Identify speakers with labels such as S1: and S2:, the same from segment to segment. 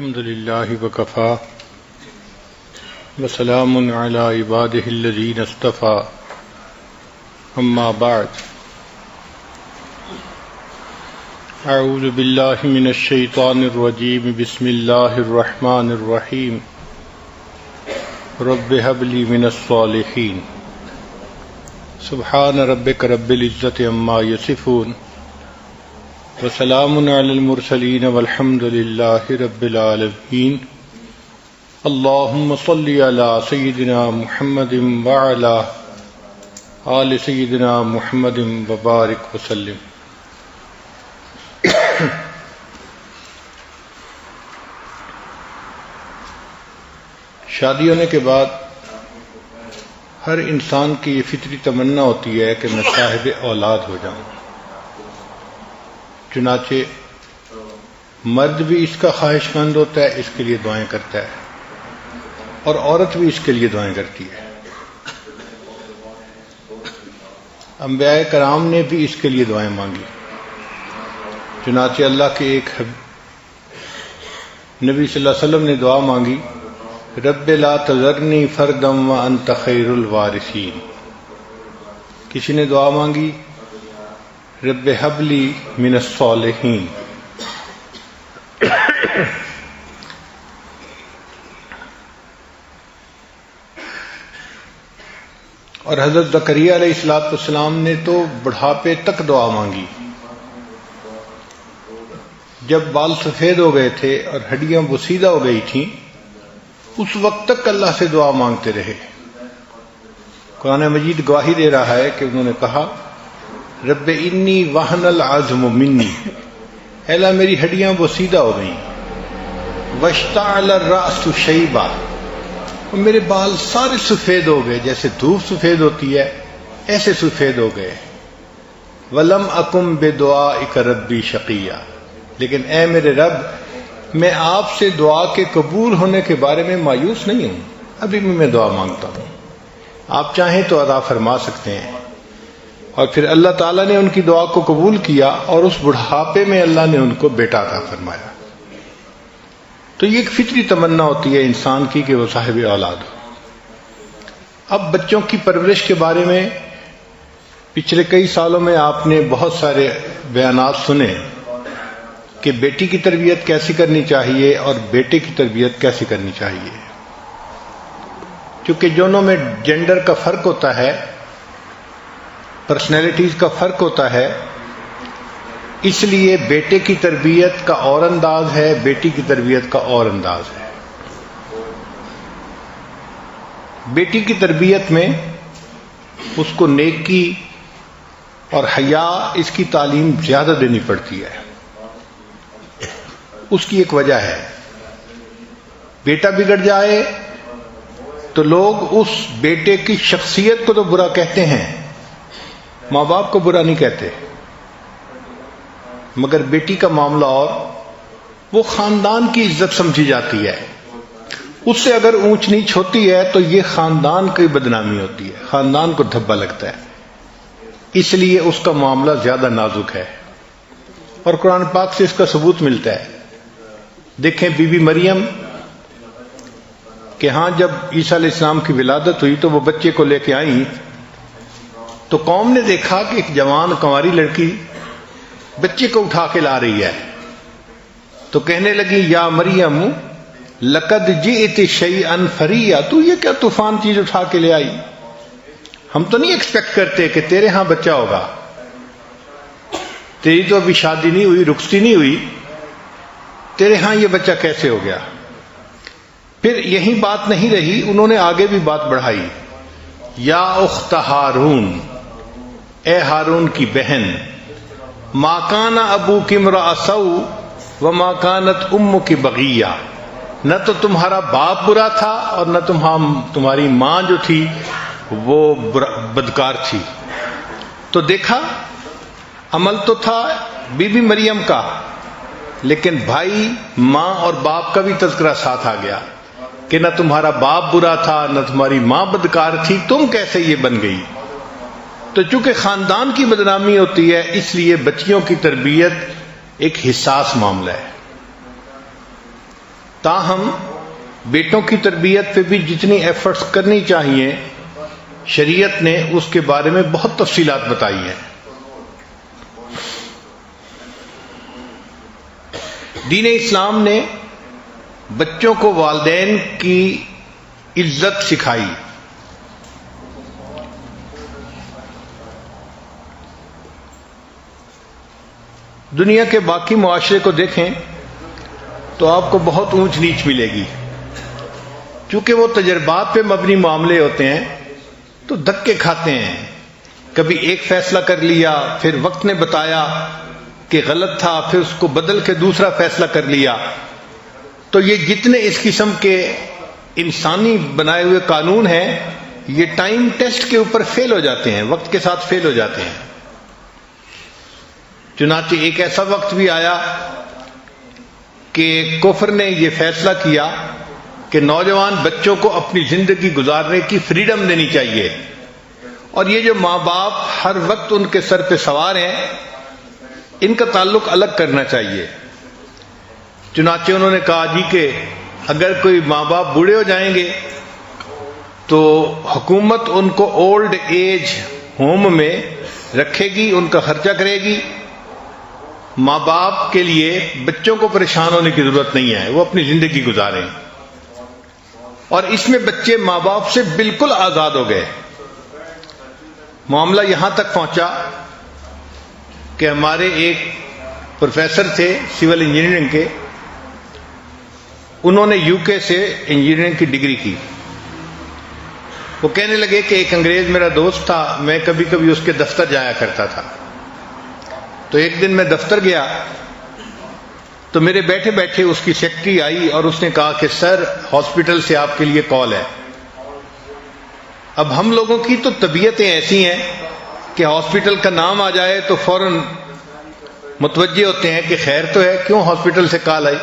S1: الحمد لله وكفى وسلام على عباده الذين اصطفى أما بعد أعوذ بالله من الشيطان الرجيم بسم الله الرحمن الرحيم رب هب لي من الصالحين سبحان ربك رب العزة عما يصفون وسلام على المرسلين والحمد لله رب العالمين اللهم صل على سيدنا محمد وعلى آل سيدنا محمد وبارك وسلم. شادی ہونے کے بعد ہر انسان کی یہ فطری تمنا ہوتی ہے کہ میں صاحب اولاد ہو جاؤں. چنانچہ مرد بھی اس کا خواہش مند ہوتا ہے، اس کے لیے دعائیں کرتا ہے، اور عورت بھی اس کے لیے دعائیں کرتی ہے. انبیاء کرام نے بھی اس کے لیے دعائیں مانگی. چنانچہ اللہ کے ایک نبی صلی اللہ علیہ وسلم نے دعا مانگی، رب لا تذرنی فردا وانت خیر الوارثین. کسی نے دعا مانگی رب ہب لی من الصالحین. اور حضرت زکریا علیہ السلام نے تو بڑھاپے تک دعا مانگی. جب بال سفید ہو گئے تھے اور ہڈیاں بسیدہ ہو گئی تھیں، اس وقت تک اللہ سے دعا مانگتے رہے. قرآن مجید گواہی دے رہا ہے کہ انہوں نے کہا رب انی وہن العظم منی، اے اللہ میری ہڈیاں بسیدہ ہو گئیں، واشتعل الرأس شیبا، اور میرے بال سارے سفید ہو گئے، جیسے دھوپ سفید ہوتی ہے ایسے سفید ہو گئے. ولم اکم بدعائک ربی شقیا، لیکن اے میرے رب میں آپ سے دعا کے قبول ہونے کے بارے میں مایوس نہیں ہوں، ابھی بھی میں دعا مانگتا ہوں. آپ چاہیں تو عطا فرما سکتے ہیں. اور پھر اللہ تعالیٰ نے ان کی دعا کو قبول کیا، اور اس بڑھاپے میں اللہ نے ان کو بیٹا عطا فرمایا. تو یہ ایک فطری تمنا ہوتی ہے انسان کی کہ وہ صاحب اولاد ہو. اب بچوں کی پرورش کے بارے میں پچھلے کئی سالوں میں آپ نے بہت سارے بیانات سنے کہ بیٹی کی تربیت کیسی کرنی چاہیے اور بیٹے کی تربیت کیسی کرنی چاہیے. کیونکہ دونوں میں جینڈر کا فرق ہوتا ہے، پرسنالٹیز کا فرق ہوتا ہے، اس لیے بیٹے کی تربیت کا اور انداز ہے، بیٹی کی تربیت کا اور انداز ہے. بیٹی کی تربیت میں اس کو نیکی اور حیا، اس کی تعلیم زیادہ دینی پڑتی ہے. اس کی ایک وجہ ہے، بیٹا بگڑ جائے تو لوگ اس بیٹے کی شخصیت کو تو برا کہتے ہیں، ماں باپ کو برا نہیں کہتے، مگر بیٹی کا معاملہ اور وہ خاندان کی عزت سمجھی جاتی ہے. اس سے اگر اونچ نیچ ہوتی ہے تو یہ خاندان کی بدنامی ہوتی ہے، خاندان کو دھبا لگتا ہے. اس لیے اس کا معاملہ زیادہ نازک ہے، اور قرآن پاک سے اس کا ثبوت ملتا ہے. دیکھیں بی بی مریم کہ ہاں جب عیسیٰ علیہ السلام کی ولادت ہوئی تو وہ بچے کو لے کے آئیں، تو قوم نے دیکھا کہ ایک جوان کنواری لڑکی بچے کو اٹھا کے لا رہی ہے، تو کہنے لگی یا مریم لقد جئت شیئا فریا، تو یہ کیا طوفان چیز اٹھا کے لے آئی، ہم تو نہیں ایکسپیکٹ کرتے کہ تیرے ہاں بچہ ہوگا، تیری تو ابھی شادی نہیں ہوئی، رخصتی نہیں ہوئی، تیرے ہاں یہ بچہ کیسے ہو گیا. پھر یہی بات نہیں رہی، انہوں نے آگے بھی بات بڑھائی، یا اخت ہارون، اے ہارون کی بہن، ما کان ابوک امرأ سوء وما کانت امک بغیہ، نہ تو تمہارا باپ برا تھا اور نہ تمہاری ماں جو تھی وہ بدکار تھی. تو دیکھا عمل تو تھا بی بی مریم کا، لیکن بھائی ماں اور باپ کا بھی تذکرہ ساتھ آ گیا کہ نہ تمہارا باپ برا تھا نہ تمہاری ماں بدکار تھی، تم کیسے یہ بن گئی. تو چونکہ خاندان کی بدنامی ہوتی ہے، اس لیے بچیوں کی تربیت ایک حساس معاملہ ہے. تاہم بیٹوں کی تربیت پہ بھی جتنی ایفرٹس کرنی چاہیے شریعت نے اس کے بارے میں بہت تفصیلات بتائی ہیں۔ دین اسلام نے بچوں کو والدین کی عزت سکھائی۔ دنیا کے باقی معاشرے کو دیکھیں تو آپ کو بہت اونچ نیچ ملے گی، چونکہ وہ تجربات پہ مبنی معاملے ہوتے ہیں تو دھکے کھاتے ہیں۔ کبھی ایک فیصلہ کر لیا، پھر وقت نے بتایا کہ غلط تھا، پھر اس کو بدل کے دوسرا فیصلہ کر لیا۔ تو یہ جتنے اس قسم کے انسانی بنائے ہوئے قانون ہیں یہ ٹائم ٹیسٹ کے اوپر فیل ہو جاتے ہیں، وقت کے ساتھ فیل ہو جاتے ہیں۔ چنانچہ ایک ایسا وقت بھی آیا کہ کفر نے یہ فیصلہ کیا کہ نوجوان بچوں کو اپنی زندگی گزارنے کی فریڈم دینی چاہیے، اور یہ جو ماں باپ ہر وقت ان کے سر پہ سوار ہیں ان کا تعلق الگ کرنا چاہیے۔ چنانچہ انہوں نے کہا جی کہ اگر کوئی ماں باپ بوڑھے ہو جائیں گے تو حکومت ان کو اولڈ ایج ہوم میں رکھے گی، ان کا خرچہ کرے گی۔ ماں باپ کے لیے بچوں کو پریشان ہونے کی ضرورت نہیں ہے، وہ اپنی زندگی گزاریں۔ اور اس میں بچے ماں باپ سے بالکل آزاد ہو گئے۔ معاملہ یہاں تک پہنچا کہ ہمارے ایک پروفیسر تھے سول انجینئرنگ کے، انہوں نے UK سے انجینئرنگ کی ڈگری کی۔ وہ کہنے لگے کہ ایک انگریز میرا دوست تھا، میں کبھی کبھی اس کے دفتر جایا کرتا تھا۔ تو ایک دن میں دفتر گیا تو میرے بیٹھے بیٹھے اس کی سیکرٹری آئی اور اس نے کہا کہ سر ہاسپٹل سے آپ کے لیے کال ہے۔ اب ہم لوگوں کی تو طبیعتیں ایسی ہیں کہ ہاسپٹل کا نام آ جائے تو فوراً متوجہ ہوتے ہیں کہ خیر تو ہے، کیوں ہاسپٹل سے کال آئی؟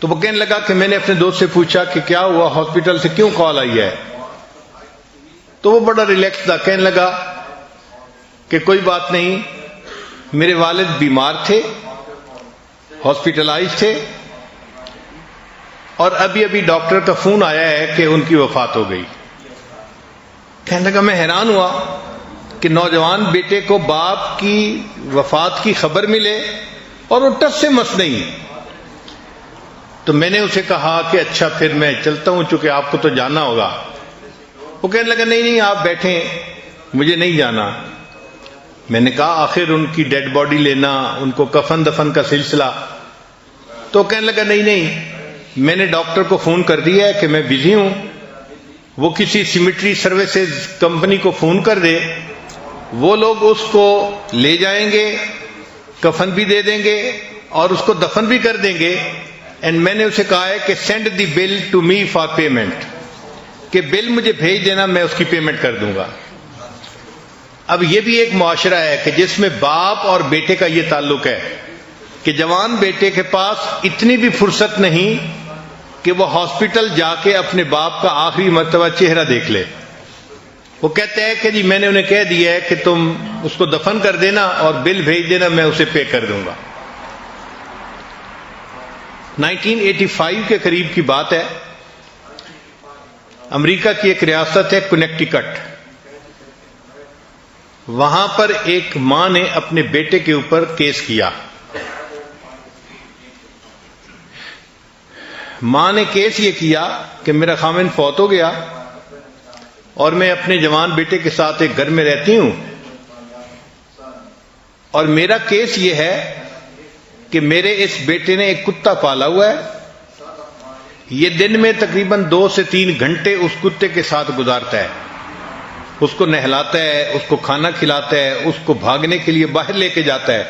S1: تو وہ کہنے لگا کہ میں نے اپنے دوست سے پوچھا کہ کیا ہوا، ہاسپٹل سے کیوں کال آئی ہے؟ تو وہ بڑا ریلیکس تھا، کہنے لگا کہ کوئی بات نہیں، میرے والد بیمار تھے، ہاسپٹلائز تھے، اور ابھی ابھی ڈاکٹر کا فون آیا ہے کہ ان کی وفات ہو گئی۔ کہنے لگا میں حیران ہوا کہ نوجوان بیٹے کو باپ کی وفات کی خبر ملے اور وہ ٹس سے مس نہیں۔ تو میں نے اسے کہا کہ اچھا پھر میں چلتا ہوں، چونکہ آپ کو تو جانا ہوگا۔ وہ کہنے لگا نہیں نہیں آپ بیٹھیں، مجھے نہیں جانا۔ میں نے کہا آخر ان کی ڈیڈ باڈی لینا، ان کو کفن دفن کا سلسلہ۔ تو کہنے لگا نہیں نہیں، میں نے ڈاکٹر کو فون کر دیا ہے کہ میں بزی ہوں، وہ کسی سیمیٹری سروسز کمپنی کو فون کر دے، وہ لوگ اس کو لے جائیں گے، کفن بھی دے دیں گے اور اس کو دفن بھی کر دیں گے۔ اینڈ میں نے اسے کہا ہے کہ send the bill to me for payment, کہ بل مجھے بھیج دینا، میں اس کی پیمنٹ کر دوں گا۔ اب یہ بھی ایک معاشرہ ہے کہ جس میں باپ اور بیٹے کا یہ تعلق ہے کہ جوان بیٹے کے پاس اتنی بھی فرصت نہیں کہ وہ ہاسپٹل جا کے اپنے باپ کا آخری مرتبہ چہرہ دیکھ لے۔ وہ کہتے ہیں کہ جی میں نے انہیں کہہ دیا ہے کہ تم اس کو دفن کر دینا اور بل بھیج دینا، میں اسے پے کر دوں گا۔ 1985 کے قریب کی بات ہے، امریکہ کی ایک ریاست ہے کنیکٹیکٹ، وہاں پر ایک ماں نے اپنے بیٹے کے اوپر کیس کیا۔ ماں نے کیس یہ کیا کہ میرا خامن فوت ہو گیا اور میں اپنے جوان بیٹے کے ساتھ ایک گھر میں رہتی ہوں، اور میرا کیس یہ ہے کہ میرے اس بیٹے نے ایک کتا پالا ہوا ہے، یہ دن میں تقریباً 2 سے 3 گھنٹے اس کتے کے ساتھ گزارتا ہے، اس کو نہلاتا ہے، اس کو کھانا کھلاتا ہے، اس کو بھاگنے کے لیے باہر لے کے جاتا ہے،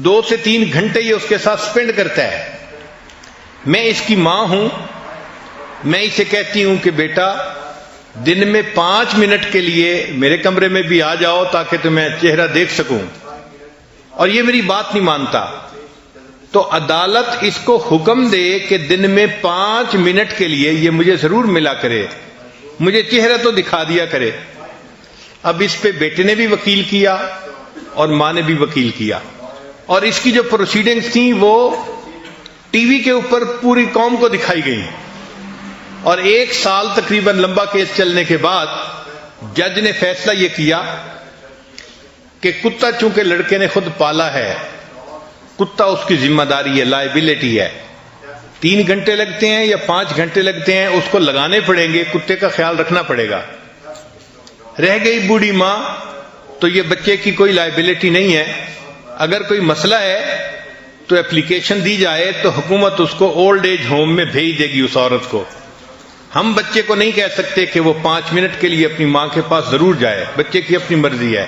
S1: 2 سے 3 گھنٹے یہ اس کے ساتھ سپینڈ کرتا ہے۔ میں اس کی ماں ہوں، میں اسے کہتی ہوں کہ بیٹا دن میں 5 منٹ کے لیے میرے کمرے میں بھی آ جاؤ تاکہ تمہیں چہرہ دیکھ سکوں، اور یہ میری بات نہیں مانتا۔ تو عدالت اس کو حکم دے کہ دن میں 5 منٹ کے لیے یہ مجھے ضرور ملا کرے، مجھے چہرہ تو دکھا دیا کرے۔ اب اس پہ بیٹے نے بھی وکیل کیا اور ماں نے بھی وکیل کیا، اور اس کی جو پروسیڈنگز تھیں وہ ٹی وی کے اوپر پوری قوم کو دکھائی گئی، اور 1 سال تقریباً لمبا کیس چلنے کے بعد جج نے فیصلہ یہ کیا کہ کتا چونکہ لڑکے نے خود پالا ہے، کتا اس کی ذمہ داری ہے، لائبلٹی ہے، 3 گھنٹے لگتے ہیں یا 5 گھنٹے لگتے ہیں اس کو لگانے پڑیں گے، کتے کا خیال رکھنا پڑے گا۔ رہ گئی بوڑھی ماں، تو یہ بچے کی کوئی لائبلٹی نہیں ہے، اگر کوئی مسئلہ ہے تو اپلیکیشن دی جائے تو حکومت اس کو اولڈ ایج ہوم میں بھیج دے گی اس عورت کو۔ ہم بچے کو نہیں کہہ سکتے کہ وہ 5 منٹ کے لیے اپنی ماں کے پاس ضرور جائے، بچے کی اپنی مرضی ہے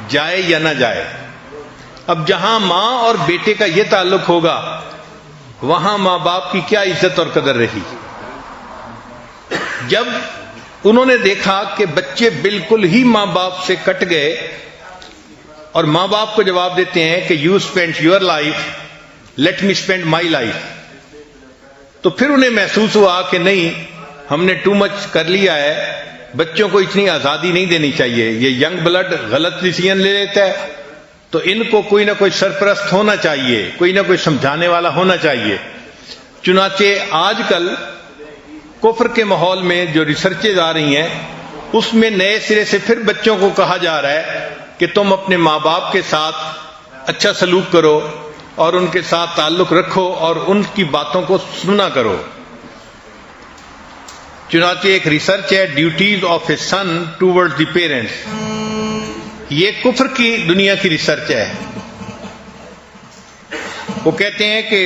S1: جائے یا نہ جائے۔ اب جہاں ماں اور بیٹے کا یہ تعلق ہوگا وہاں ماں باپ کی کیا عزت اور قدر رہی۔ جب انہوں نے دیکھا کہ بچے بالکل ہی ماں باپ سے کٹ گئے اور ماں باپ کو جواب دیتے ہیں کہ you spend your life, let me spend my life, تو پھر انہیں محسوس ہوا کہ نہیں، ہم نے ٹو مچ کر لیا ہے، بچوں کو اتنی آزادی نہیں دینی چاہیے، یہ ینگ بلڈ غلط ڈیسیژن لے لیتا ہے، تو ان کو کوئی نہ کوئی سرپرست ہونا چاہیے، کوئی نہ کوئی سمجھانے والا ہونا چاہیے۔ چنانچہ آج کل کفر کے ماحول میں جو ریسرچز آ رہی ہیں اس میں نئے سرے سے پھر بچوں کو کہا جا رہا ہے کہ تم اپنے ماں باپ کے ساتھ اچھا سلوک کرو اور ان کے ساتھ تعلق رکھو اور ان کی باتوں کو سنا کرو۔ چنانچہ ایک ریسرچ ہے duties of a son toward the parents, یہ کفر کی دنیا کی ریسرچ ہے۔ وہ کہتے ہیں کہ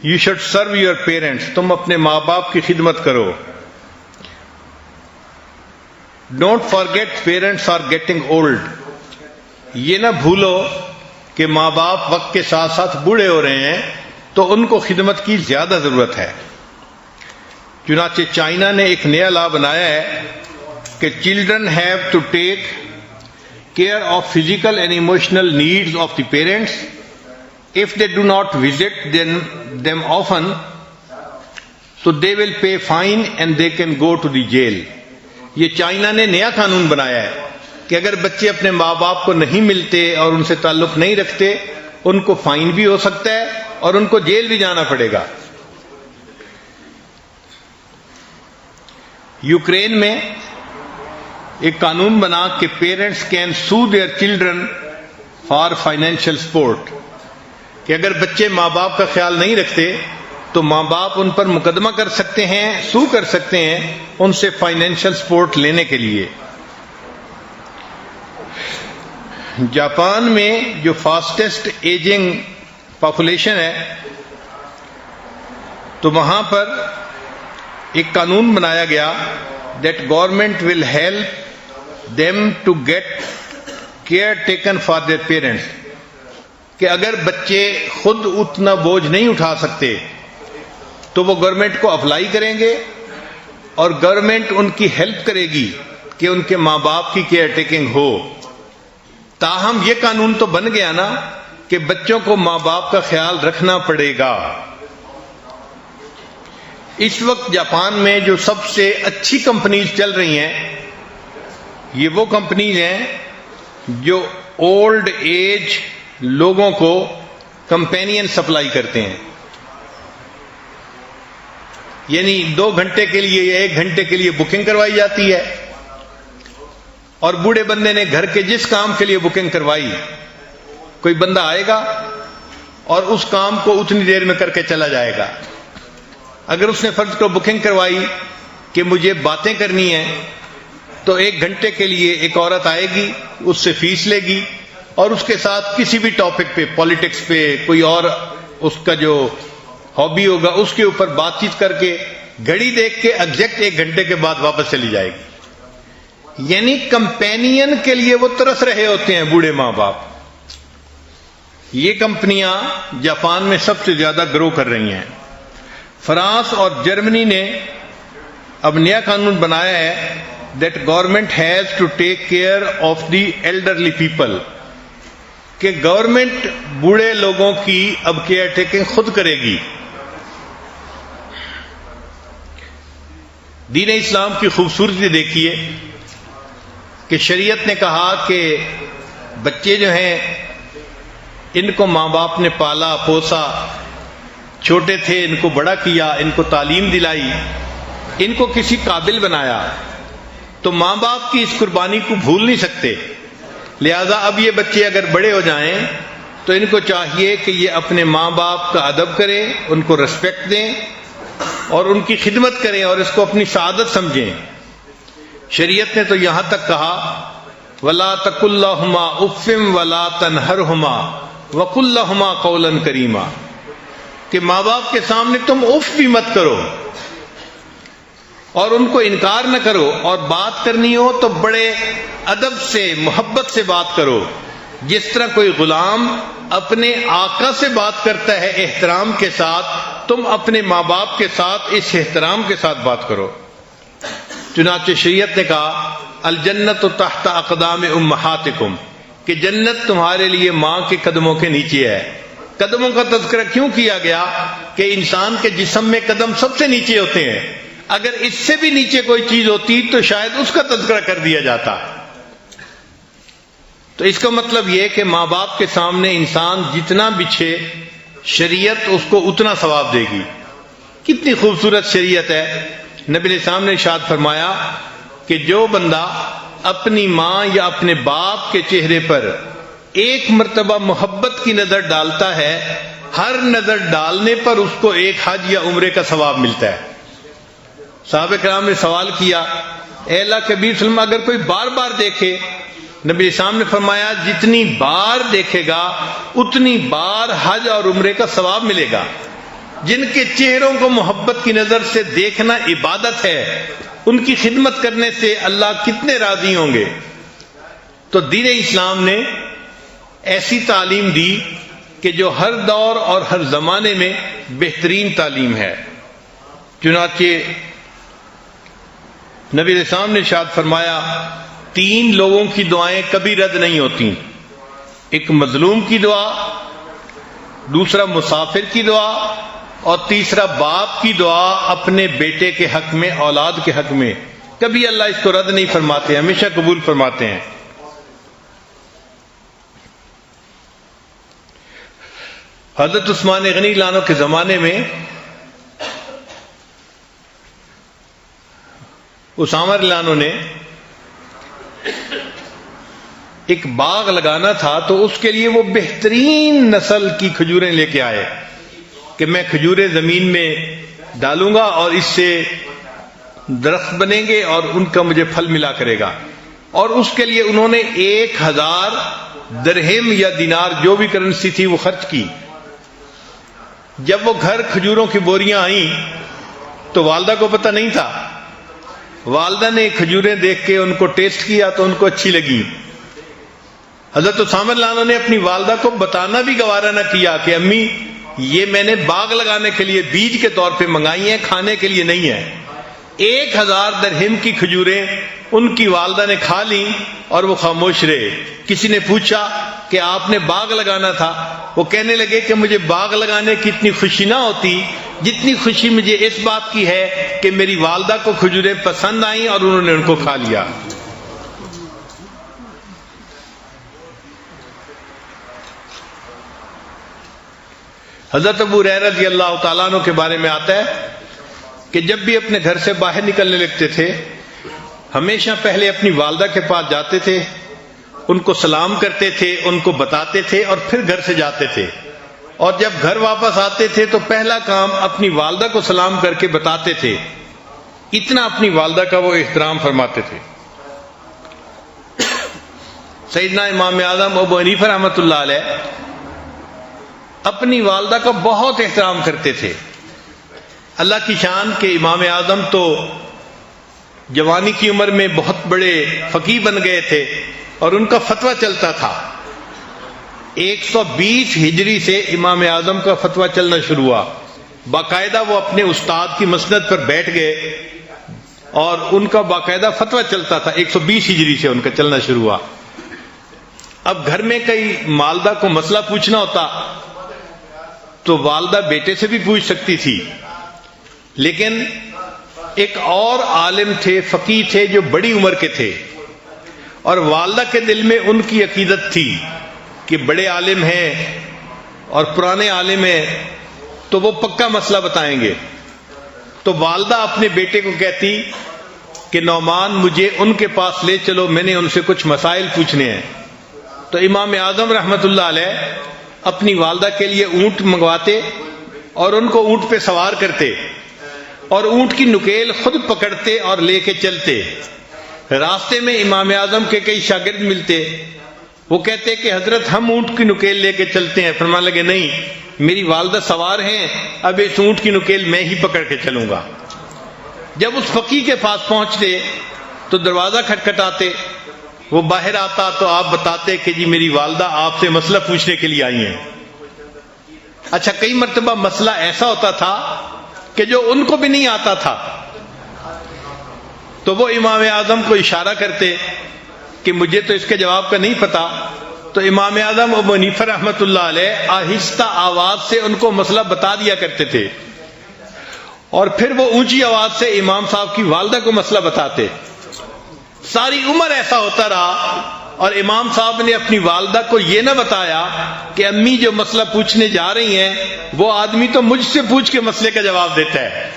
S1: you should serve your parents, تم اپنے ماں باپ کی خدمت کرو۔ Don't forget parents are getting old, یہ نہ بھولو کہ ماں باپ وقت کے ساتھ ساتھ بوڑھے ہو رہے ہیں تو ان کو خدمت کی زیادہ ضرورت ہے۔ چنانچہ چائنا نے ایک نیا لا بنایا ہے کہ children have to take care of physical and emotional needs of the parents if they do not visit them often, so they will pay fine and they can go to the jail۔ یہ China نے نیا قانون بنایا ہے کہ اگر بچے اپنے ماں باپ کو نہیں ملتے اور ان سے تعلق نہیں رکھتے ان کو فائن بھی ہو سکتا ہے اور ان کو جیل بھی جانا پڑے گا۔ یوکرین میں ایک قانون بنا کہ parents can sue their children for financial support, کہ اگر بچے ماں باپ کا خیال نہیں رکھتے تو ماں باپ ان پر مقدمہ کر سکتے ہیں، سو کر سکتے ہیں ان سے فائنینشیل سپورٹ لینے کے لیے۔ جاپان میں جو فاسٹسٹ ایجنگ پاپولیشن ہے تو وہاں پر ایک قانون بنایا گیا that government will help them to get care taken for their parents, کہ اگر بچے خود اتنا بوجھ نہیں اٹھا سکتے تو وہ گورنمنٹ کو اپلائی کریں گے اور گورنمنٹ ان کی ہیلپ کرے گی کہ ان کے ماں باپ کی کیئر ٹیکنگ ہو۔ تاہم یہ قانون تو بن گیا نا کہ بچوں کو ماں باپ کا خیال رکھنا پڑے گا۔ اس وقت جاپان میں جو سب سے اچھی کمپنیز چل رہی ہیں یہ وہ کمپنیز ہیں جو اولڈ ایج لوگوں کو کمپینین سپلائی کرتے ہیں، یعنی 2 گھنٹے کے لیے یا 1 گھنٹے کے لیے بکنگ کروائی جاتی ہے اور بوڑھے بندے نے گھر کے جس کام کے لیے بکنگ کروائی کوئی بندہ آئے گا اور اس کام کو اتنی دیر میں کر کے چلا جائے گا۔ اگر اس نے فرض کو بکنگ کروائی کہ مجھے باتیں کرنی ہیں تو 1 گھنٹے کے لیے ایک عورت آئے گی، اس سے فیس لے گی اور اس کے ساتھ کسی بھی ٹاپک پہ، پالیٹکس پہ، کوئی اور اس کا جو ہابی ہوگا اس کے اوپر بات چیت کر کے گھڑی دیکھ کے ایگزیکٹ 1 گھنٹے کے بعد واپس چلی جائے گی۔ یعنی کمپینین کے لیے وہ ترس رہے ہوتے ہیں بوڑھے ماں باپ۔ یہ کمپنیاں جاپان میں سب سے زیادہ گرو کر رہی ہیں۔ فرانس اور جرمنی نے اب نیا قانون بنایا ہے that government has to take care of the elderly people, کہ گورنمنٹ بوڑھے لوگوں کی اب کیئر ٹیکنگ خود کرے گی۔ دین اسلام کی خوبصورتی دیکھیے کہ شریعت نے کہا کہ بچے جو ہیں ان کو ماں باپ نے پالا پوسا، چھوٹے تھے ان کو بڑا کیا، ان کو تعلیم دلائی، ان کو کسی قابل بنایا، تو ماں باپ کی اس قربانی کو بھول نہیں سکتے۔ لہذا اب یہ بچے اگر بڑے ہو جائیں تو ان کو چاہیے کہ یہ اپنے ماں باپ کا ادب کریں، ان کو ریسپیکٹ دیں اور ان کی خدمت کریں اور اس کو اپنی سعادت سمجھیں۔ شریعت نے تو یہاں تک کہا وَلَا تَقُلْ لَهُمَا أُفٍّ وَلَا تَنْهَرْهُمَا وَقُلْ لَهُمَا قَوْلًا كَرِيمًا کہ ماں باپ کے سامنے تم اف بھی مت کرو اور ان کو انکار نہ کرو، اور بات کرنی ہو تو بڑے ادب سے محبت سے بات کرو، جس طرح کوئی غلام اپنے آقا سے بات کرتا ہے احترام کے ساتھ، تم اپنے ماں باپ کے ساتھ اس احترام کے ساتھ بات کرو۔ چنانچہ شریعت نے کہا الجنت تحت اقدام امہاتکم کہ جنت تمہارے لیے ماں کے قدموں کے نیچے ہے۔ قدموں کا تذکرہ کیوں کیا گیا؟ کہ انسان کے جسم میں قدم سب سے نیچے ہوتے ہیں، اگر اس سے بھی نیچے کوئی چیز ہوتی تو شاید اس کا تذکرہ کر دیا جاتا۔ تو اس کا مطلب یہ کہ ماں باپ کے سامنے انسان جتنا بچھے شریعت اس کو اتنا ثواب دے گی۔ کتنی خوبصورت شریعت ہے۔ نبی علیہ السلام نے ارشاد فرمایا کہ جو بندہ اپنی ماں یا اپنے باپ کے چہرے پر ایک مرتبہ محبت کی نظر ڈالتا ہے، ہر نظر ڈالنے پر اس کو ایک حج یا عمرے کا ثواب ملتا ہے۔ صحابہ کرام نے سوال کیا اے اللہ کے نبی صلی اللہ علیہ وسلم اگر کوئی بار بار دیکھے؟ نبی اسلام نے فرمایا جتنی بار دیکھے گا اتنی بار حج اور عمرے کا ثواب ملے گا۔ جن کے چہروں کو محبت کی نظر سے دیکھنا عبادت ہے، ان کی خدمت کرنے سے اللہ کتنے راضی ہوں گے۔ تو دین اسلام نے ایسی تعلیم دی کہ جو ہر دور اور ہر زمانے میں بہترین تعلیم ہے۔ چنانچہ نبی علیہ السلام نے ارشاد فرمایا 3 لوگوں کی دعائیں کبھی رد نہیں ہوتی، ایک مظلوم کی دعا، دوسرا مسافر کی دعا، اور تیسرا باپ کی دعا اپنے بیٹے کے حق میں، اولاد کے حق میں۔ کبھی اللہ اس کو رد نہیں فرماتے، ہمیشہ قبول فرماتے ہیں۔ حضرت عثمان غنی رضی اللہ عنہ کے زمانے میں اسامہ رضی اللہ عنہ نے ایک باغ لگانا تھا، تو اس کے لیے وہ بہترین نسل کی کھجوریں لے کے آئے کہ میں کھجوریں زمین میں ڈالوں گا اور اس سے درخت بنیں گے اور ان کا مجھے پھل ملا کرے گا۔ اور اس کے لیے انہوں نے 1000 درہم یا دینار جو بھی کرنسی تھی وہ خرچ کی۔ جب وہ گھر کھجوروں کی بوریاں آئیں تو والدہ کو پتہ نہیں تھا۔ والدہ نے کھجوریں دیکھ کے ان کو ٹیسٹ کیا تو ان کو اچھی لگی۔ حضرت اسامہ رضی اللہ عنہ نے اپنی والدہ کو بتانا بھی گوارا نہ کیا کہ امی یہ میں نے باغ لگانے کے لیے بیج کے طور پہ منگائی ہیں، کھانے کے لیے نہیں ہے۔ 1000 درہم کی کھجوریں ان کی والدہ نے کھا لیں اور وہ خاموش رہے۔ کسی نے پوچھا کہ آپ نے باغ لگانا تھا؟ وہ کہنے لگے کہ مجھے باغ لگانے کی اتنی خوشی نہ ہوتی جتنی خوشی مجھے اس بات کی ہے کہ میری والدہ کو کھجوریں پسند آئیں اور انہوں نے ان کو کھا لیا۔ حضرت ابو ہریرہ رضی اللہ تعالیٰ عنہ کے بارے میں آتا ہے کہ جب بھی اپنے گھر سے باہر نکلنے لگتے تھے ہمیشہ پہلے اپنی والدہ کے پاس جاتے تھے، ان کو سلام کرتے تھے، ان کو بتاتے تھے اور پھر گھر سے جاتے تھے۔ اور جب گھر واپس آتے تھے تو پہلا کام اپنی والدہ کو سلام کر کے بتاتے تھے۔ اتنا اپنی والدہ کا وہ احترام فرماتے تھے۔ سیدنا امام اعظم ابو حنیفہ رحمۃ اللہ علیہ اپنی والدہ کا بہت احترام کرتے تھے۔ اللہ کی شان کہ امام اعظم تو جوانی کی عمر میں بہت بڑے فقیہ بن گئے تھے اور ان کا فتویٰ چلتا تھا۔ 120 ہجری سے امام اعظم کا فتویٰ چلنا شروع ہوا۔ باقاعدہ وہ اپنے استاد کی مسند پر بیٹھ گئے اور ان کا باقاعدہ فتویٰ چلتا تھا۔ 120 ہجری سے ان کا چلنا شروع ہوا۔ اب گھر میں کئی والدہ کو مسئلہ پوچھنا ہوتا تو والدہ بیٹے سے بھی پوچھ سکتی تھی، لیکن ایک اور عالم تھے، فقیہ تھے جو بڑی عمر کے تھے، اور والدہ کے دل میں ان کی عقیدت تھی کہ بڑے عالم ہیں، اور پرانے عالم ہیں تو وہ پکا مسئلہ بتائیں گے. تو والدہ اپنے بیٹے کو کہتی کہ نعمان مجھے ان کے پاس لے چلو، میں نے ان سے کچھ مسائل پوچھنے ہیں. تو امام اعظم رحمت اللہ علیہ اپنی والدہ کے لیے اونٹ منگواتے اور ان کو اونٹ پہ سوار کرتے اور اونٹ کی نکیل خود پکڑتے اور لے کے چلتے. راستے میں امام اعظم کے کئی شاگرد ملتے، وہ کہتے کہ حضرت ہم اونٹ کی نکیل لے کے چلتے ہیں. فرمانے لگے نہیں، میری والدہ سوار ہیں، اب اس اونٹ کی نکیل میں ہی پکڑ کے چلوں گا. جب اس فقیہ کے پاس پہنچتے تو دروازہ کھٹکھٹاتے، وہ باہر آتا تو آپ بتاتے کہ جی میری والدہ آپ سے مسئلہ پوچھنے کے لیے آئی ہیں. اچھا، کئی مرتبہ مسئلہ ایسا ہوتا تھا کہ جو ان کو بھی نہیں آتا تھا، تو وہ امام اعظم کو اشارہ کرتے کہ مجھے تو اس کے جواب کا نہیں پتا. تو امام اعظم ابو حنیفہ رحمۃ اللہ علیہ آہستہ آواز سے ان کو مسئلہ بتا دیا کرتے تھے، اور پھر وہ اونچی آواز سے امام صاحب کی والدہ کو مسئلہ بتاتے. ساری عمر ایسا ہوتا رہا، اور امام صاحب نے اپنی والدہ کو یہ نہ بتایا کہ امی جو مسئلہ پوچھنے جا رہی ہیں وہ آدمی تو مجھ سے پوچھ کے مسئلے کا جواب دیتا ہے.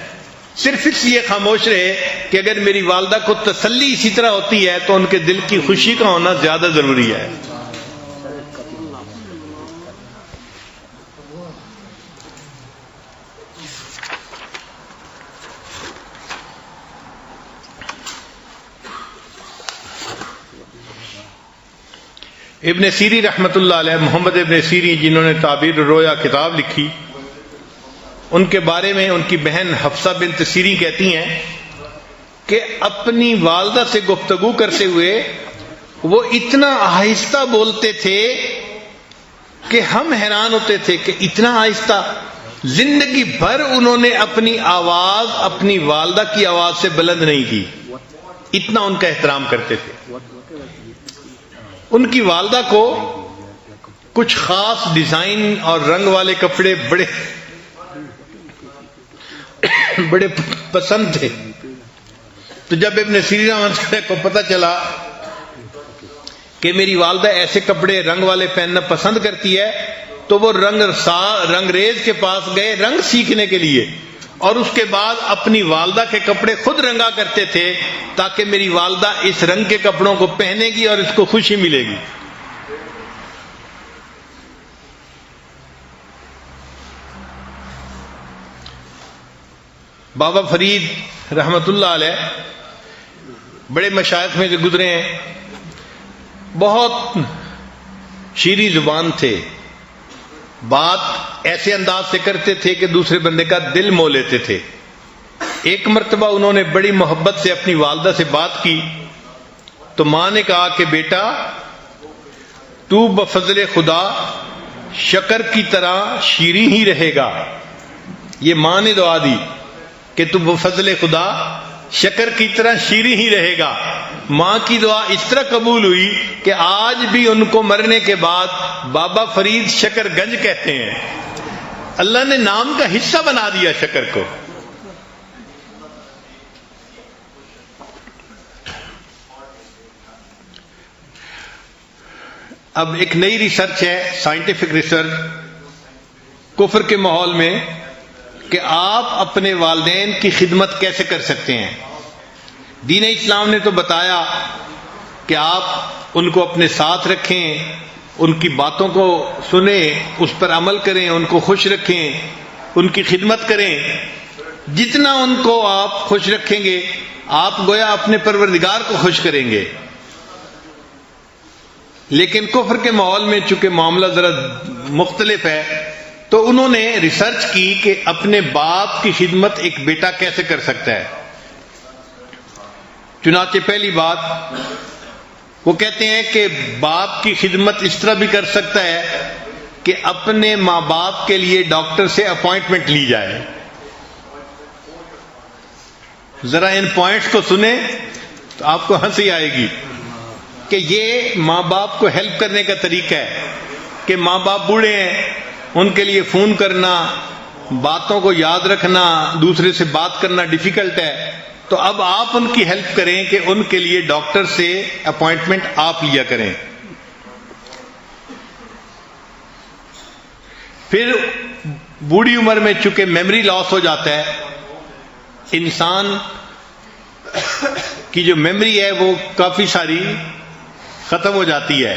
S1: صرف اس لیے خاموش رہے کہ اگر میری والدہ کو تسلی اسی طرح ہوتی ہے تو ان کے دل کی خوشی کا ہونا زیادہ ضروری ہے. ابن سیری رحمت اللہ علیہ، محمد ابن سیری جنہوں نے تعبیر رویا کتاب لکھی، ان کے بارے میں ان کی بہن حفصہ بنت سیری کہتی ہیں کہ اپنی والدہ سے گفتگو کرتے ہوئے وہ اتنا آہستہ بولتے تھے کہ ہم حیران ہوتے تھے کہ اتنا آہستہ. زندگی بھر انہوں نے اپنی آواز اپنی والدہ کی آواز سے بلند نہیں کی، اتنا ان کا احترام کرتے تھے. ان کی والدہ کو کچھ خاص ڈیزائن اور رنگ والے کپڑے بڑے پسند تھے. تو جب ابن سیری رحمۃ اللہ کو پتہ چلا کہ میری والدہ ایسے کپڑے رنگ والے پہننا پسند کرتی ہے تو وہ رنگریز کے پاس گئے رنگ سیکھنے کے لیے، اور اس کے بعد اپنی والدہ کے کپڑے خود رنگا کرتے تھے تاکہ میری والدہ اس رنگ کے کپڑوں کو پہنے گی اور اس کو خوشی ملے گی. بابا فرید رحمت اللہ علیہ بڑے مشائخ میں سے گزرے ہیں، بہت شیریں زبان تھے، بات ایسے انداز سے کرتے تھے کہ دوسرے بندے کا دل مو لیتے تھے. ایک مرتبہ انہوں نے بڑی محبت سے اپنی والدہ سے بات کی تو ماں نے کہا کہ بیٹا تو بفضل خدا شکر کی طرح شیریں ہی رہے گا. یہ ماں نے دعا دی کہ تو بفضل خدا شکر کی طرح شیریں ہی رہے گا. ماں کی دعا اس طرح قبول ہوئی کہ آج بھی ان کو مرنے کے بعد بابا فرید شکر گنج کہتے ہیں. اللہ نے نام کا حصہ بنا دیا شکر کو. اب ایک نئی ریسرچ ہے، سائنٹیفک ریسرچ، کفر کے ماحول میں، کہ آپ اپنے والدین کی خدمت کیسے کر سکتے ہیں. دین اسلام نے تو بتایا کہ آپ ان کو اپنے ساتھ رکھیں، ان کی باتوں کو سنیں، اس پر عمل کریں، ان کو خوش رکھیں، ان کی خدمت کریں. جتنا ان کو آپ خوش رکھیں گے آپ گویا اپنے پروردگار کو خوش کریں گے. لیکن کفر کے ماحول میں چونکہ معاملہ ذرا مختلف ہے تو انہوں نے ریسرچ کی کہ اپنے باپ کی خدمت ایک بیٹا کیسے کر سکتا ہے. چنانچہ پہلی بات وہ کہتے ہیں کہ باپ کی خدمت اس طرح بھی کر سکتا ہے کہ اپنے ماں باپ کے لیے ڈاکٹر سے اپوائنٹمنٹ لی جائے. ذرا ان پوائنٹس کو سنیں تو آپ کو ہنسی آئے گی کہ یہ ماں باپ کو ہیلپ کرنے کا طریقہ ہے کہ ماں باپ بوڑھے ہیں، ان کے لیے فون کرنا، باتوں کو یاد رکھنا، دوسرے سے بات کرنا ڈیفیکلٹ ہے، تو اب آپ ان کی ہیلپ کریں کہ ان کے لیے ڈاکٹر سے اپوائنٹمنٹ آپ لیا کریں. پھر بوڑھی عمر میں چونکہ میموری لاس ہو جاتا ہے، انسان کی جو میموری ہے وہ کافی ساری ختم ہو جاتی ہے،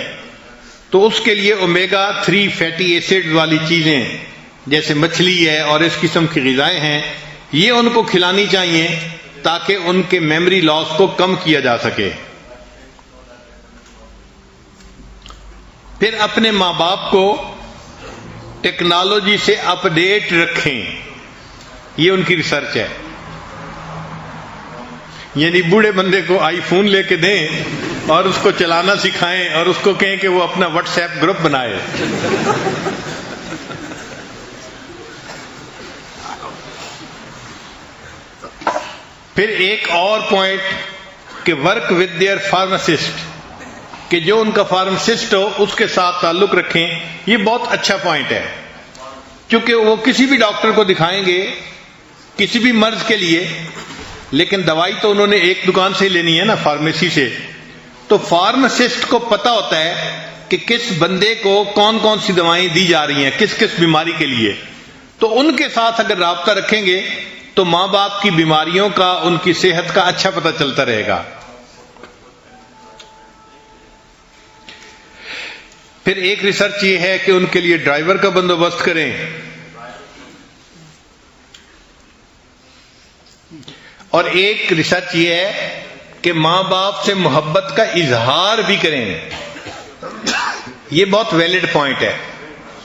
S1: تو اس کے لیے اومیگا 3 فیٹی ایسڈ والی چیزیں جیسے مچھلی ہے اور اس قسم کی غذائیں ہیں، یہ ان کو کھلانی چاہیے تاکہ ان کے میموری لاس کو کم کیا جا سکے۔ پھر اپنے ماں باپ کو ٹیکنالوجی سے اپ ڈیٹ رکھیں، یہ ان کی ریسرچ ہے، یعنی بوڑھے بندے کو آئی فون لے کے دیں اور اس کو چلانا سکھائیں اور اس کو کہیں کہ وہ اپنا واٹس ایپ گروپ بنائے۔ پھر ایک اور پوائنٹ کہ ورک ود دیئر فارماسسٹ، کہ جو ان کا فارماسسٹ ہو اس کے ساتھ تعلق رکھیں، یہ بہت اچھا پوائنٹ ہے، کیونکہ وہ کسی بھی ڈاکٹر کو دکھائیں گے کسی بھی مرض کے لیے، لیکن دوائی تو انہوں نے ایک دکان سے لینی ہے نا، فارمیسی سے، تو فارماسسٹ کو پتا ہوتا ہے کہ کس بندے کو کون کون سی دوائیں دی جا رہی ہیں کس کس بیماری کے لیے، تو ان کے ساتھ اگر رابطہ رکھیں گے تو ماں باپ کی بیماریوں کا، ان کی صحت کا اچھا پتہ چلتا رہے گا۔ پھر ایک ریسرچ یہ ہے کہ ان کے لیے ڈرائیور کا بندوبست کریں، اور ایک ریسرچ یہ ہے کہ ماں باپ سے محبت کا اظہار بھی کریں، یہ بہت ویلڈ پوائنٹ ہے۔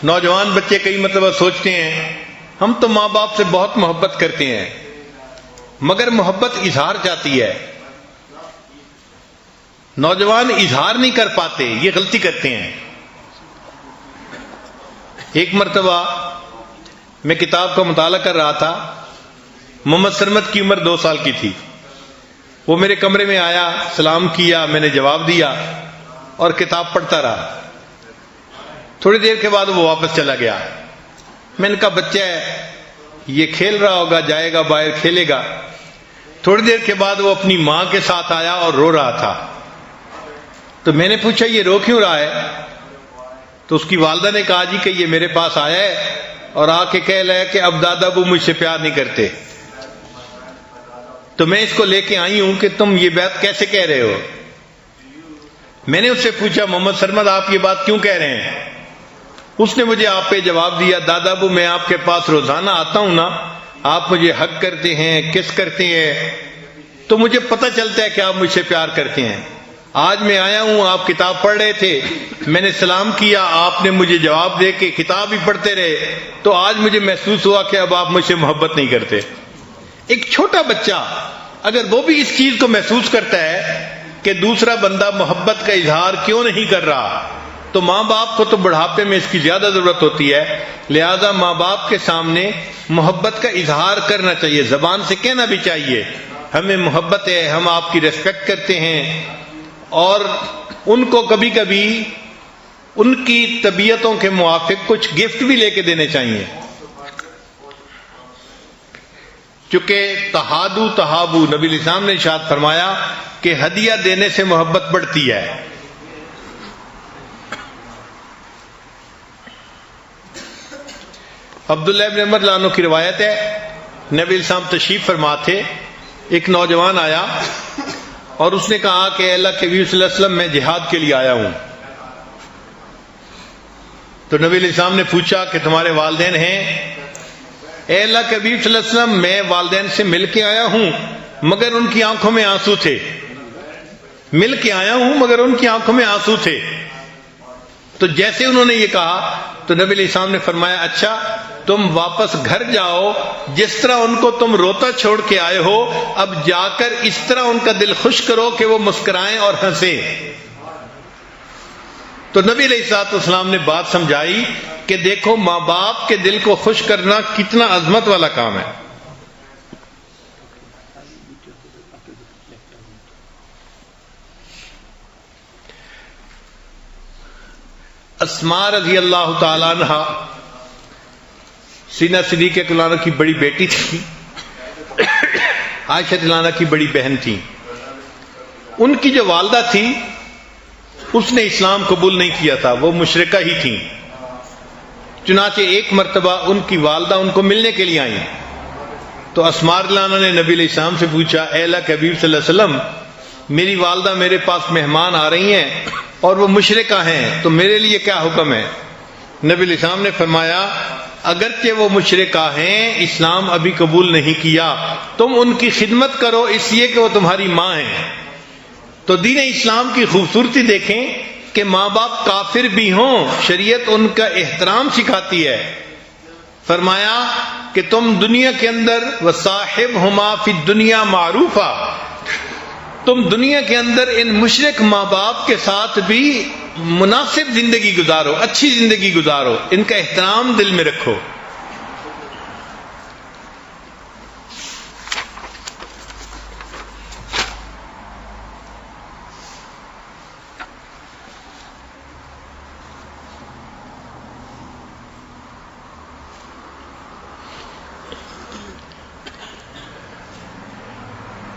S1: نوجوان بچے کئی مرتبہ سوچتے ہیں ہم تو ماں باپ سے بہت محبت کرتے ہیں، مگر محبت اظہار چاہتی ہے، نوجوان اظہار نہیں کر پاتے، یہ غلطی کرتے ہیں۔ ایک مرتبہ میں کتاب کا مطالعہ کر رہا تھا، محمد سرمد کی عمر 2 سال کی تھی، وہ میرے کمرے میں آیا، سلام کیا، میں نے جواب دیا اور کتاب پڑھتا رہا۔ تھوڑی دیر کے بعد وہ واپس چلا گیا۔ میں نے کہا بچہ ہے، یہ کھیل رہا ہوگا، جائے گا باہر کھیلے گا۔ تھوڑی دیر کے بعد وہ اپنی ماں کے ساتھ آیا اور رو رہا تھا، تو میں نے پوچھا یہ رو کیوں رہا ہے؟ تو اس کی والدہ نے کہا جی کہ یہ میرے پاس آیا ہے اور آ کے کہہ رہا ہے کہ اب دادا ابو مجھ سے پیار نہیں کرتے، تو میں اس کو لے کے آئی ہوں کہ تم یہ بات کیسے کہہ رہے ہو۔ میں نے اس سے پوچھا محمد سرمد آپ یہ بات کیوں کہہ رہے ہیں؟ اس نے مجھے آپ پہ جواب دیا، دادا ابو میں آپ کے پاس روزانہ آتا ہوں نا، آپ مجھے حق کرتے ہیں، کس کرتے ہیں، تو مجھے پتہ چلتا ہے کہ آپ مجھ سے پیار کرتے ہیں۔ آج میں آیا ہوں، آپ کتاب پڑھ رہے تھے، میں نے سلام کیا، آپ نے مجھے جواب دے کے کتاب ہی پڑھتے رہے، تو آج مجھے محسوس ہوا کہ اب آپ مجھ سے محبت نہیں کرتے۔ ایک چھوٹا بچہ اگر وہ بھی اس چیز کو محسوس کرتا ہے کہ دوسرا بندہ محبت کا اظہار کیوں نہیں کر رہا، تو ماں باپ کو تو بڑھاپے میں اس کی زیادہ ضرورت ہوتی ہے، لہذا ماں باپ کے سامنے محبت کا اظہار کرنا چاہیے، زبان سے کہنا بھی چاہیے ہمیں محبت ہے، ہم آپ کی ریسپیکٹ کرتے ہیں، اور ان کو کبھی کبھی ان کی طبیعتوں کے موافق کچھ گفٹ بھی لے کے دینے چاہیے، چونکہ تہادو تہابو، نبی علیہ السلام نے ارشاد فرمایا کہ ہدیہ دینے سے محبت بڑھتی ہے۔ عبداللہ ابن عمر رضی اللہ عنہ کی روایت ہے، نبی علیہ السلام تشریف فرما تھے، ایک نوجوان آیا اور اس نے کہا کہ اے اللہ کے نبی صلی اللہ علیہ وسلم میں جہاد کے لیے آیا ہوں۔ تو نبی علیہ السلام نے پوچھا کہ تمہارے والدین ہیں؟ اے اللہ کے نبی صلی اللہ علیہ وسلم میں والدین سے مل کے آیا ہوں مگر ان کی آنکھوں میں آنسو تھے، مل کے آیا ہوں مگر ان کی آنکھوں میں آنسو تھے۔ تو جیسے انہوں نے یہ کہا تو نبی علیہ السلام نے فرمایا اچھا تم واپس گھر جاؤ، جس طرح ان کو تم روتا چھوڑ کے آئے ہو، اب جا کر اس طرح ان کا دل خوش کرو کہ وہ مسکرائیں اور ہنسیں۔ تو نبی علیہ الصلوۃ والسلام نے بات سمجھائی کہ دیکھو ماں باپ کے دل کو خوش کرنا کتنا عظمت والا کام ہے۔ اسماء رضی اللہ تعالی عنہ سینہ صدیقہ رضی اللہ عنہ کی بڑی بیٹی تھی، عائشہ رضی اللہ عنہ کی بڑی بہن تھی۔ ان کی جو والدہ تھی اس نے اسلام قبول نہیں کیا تھا، وہ مشرکہ ہی تھیں۔ چنانچہ ایک مرتبہ ان کی والدہ ان کو ملنے کے لیے آئیں تو اسماء رضی اللہ عنہا نے نبی علیہ السلام سے پوچھا، اے اللہ کے حبیب صلی اللہ علیہ وسلم، میری والدہ میرے پاس مہمان آ رہی ہیں اور وہ مشرکہ ہیں، تو میرے لیے کیا حکم ہے؟ نبی علیہ السلام نے فرمایا، اگرچہ وہ مشرکہ ہیں، اسلام ابھی قبول نہیں کیا، تم ان کی خدمت کرو اس لیے کہ وہ تمہاری ماں ہیں۔ تو دین اسلام کی خوبصورتی دیکھیں کہ ماں باپ کافر بھی ہوں، شریعت ان کا احترام سکھاتی ہے۔ فرمایا کہ تم دنیا کے اندر وصاحبہما فی الدنیا معروفا، تم دنیا کے اندر ان مشرک ماں باپ کے ساتھ بھی مناسب زندگی گزارو، اچھی زندگی گزارو، ان کا احترام دل میں رکھو۔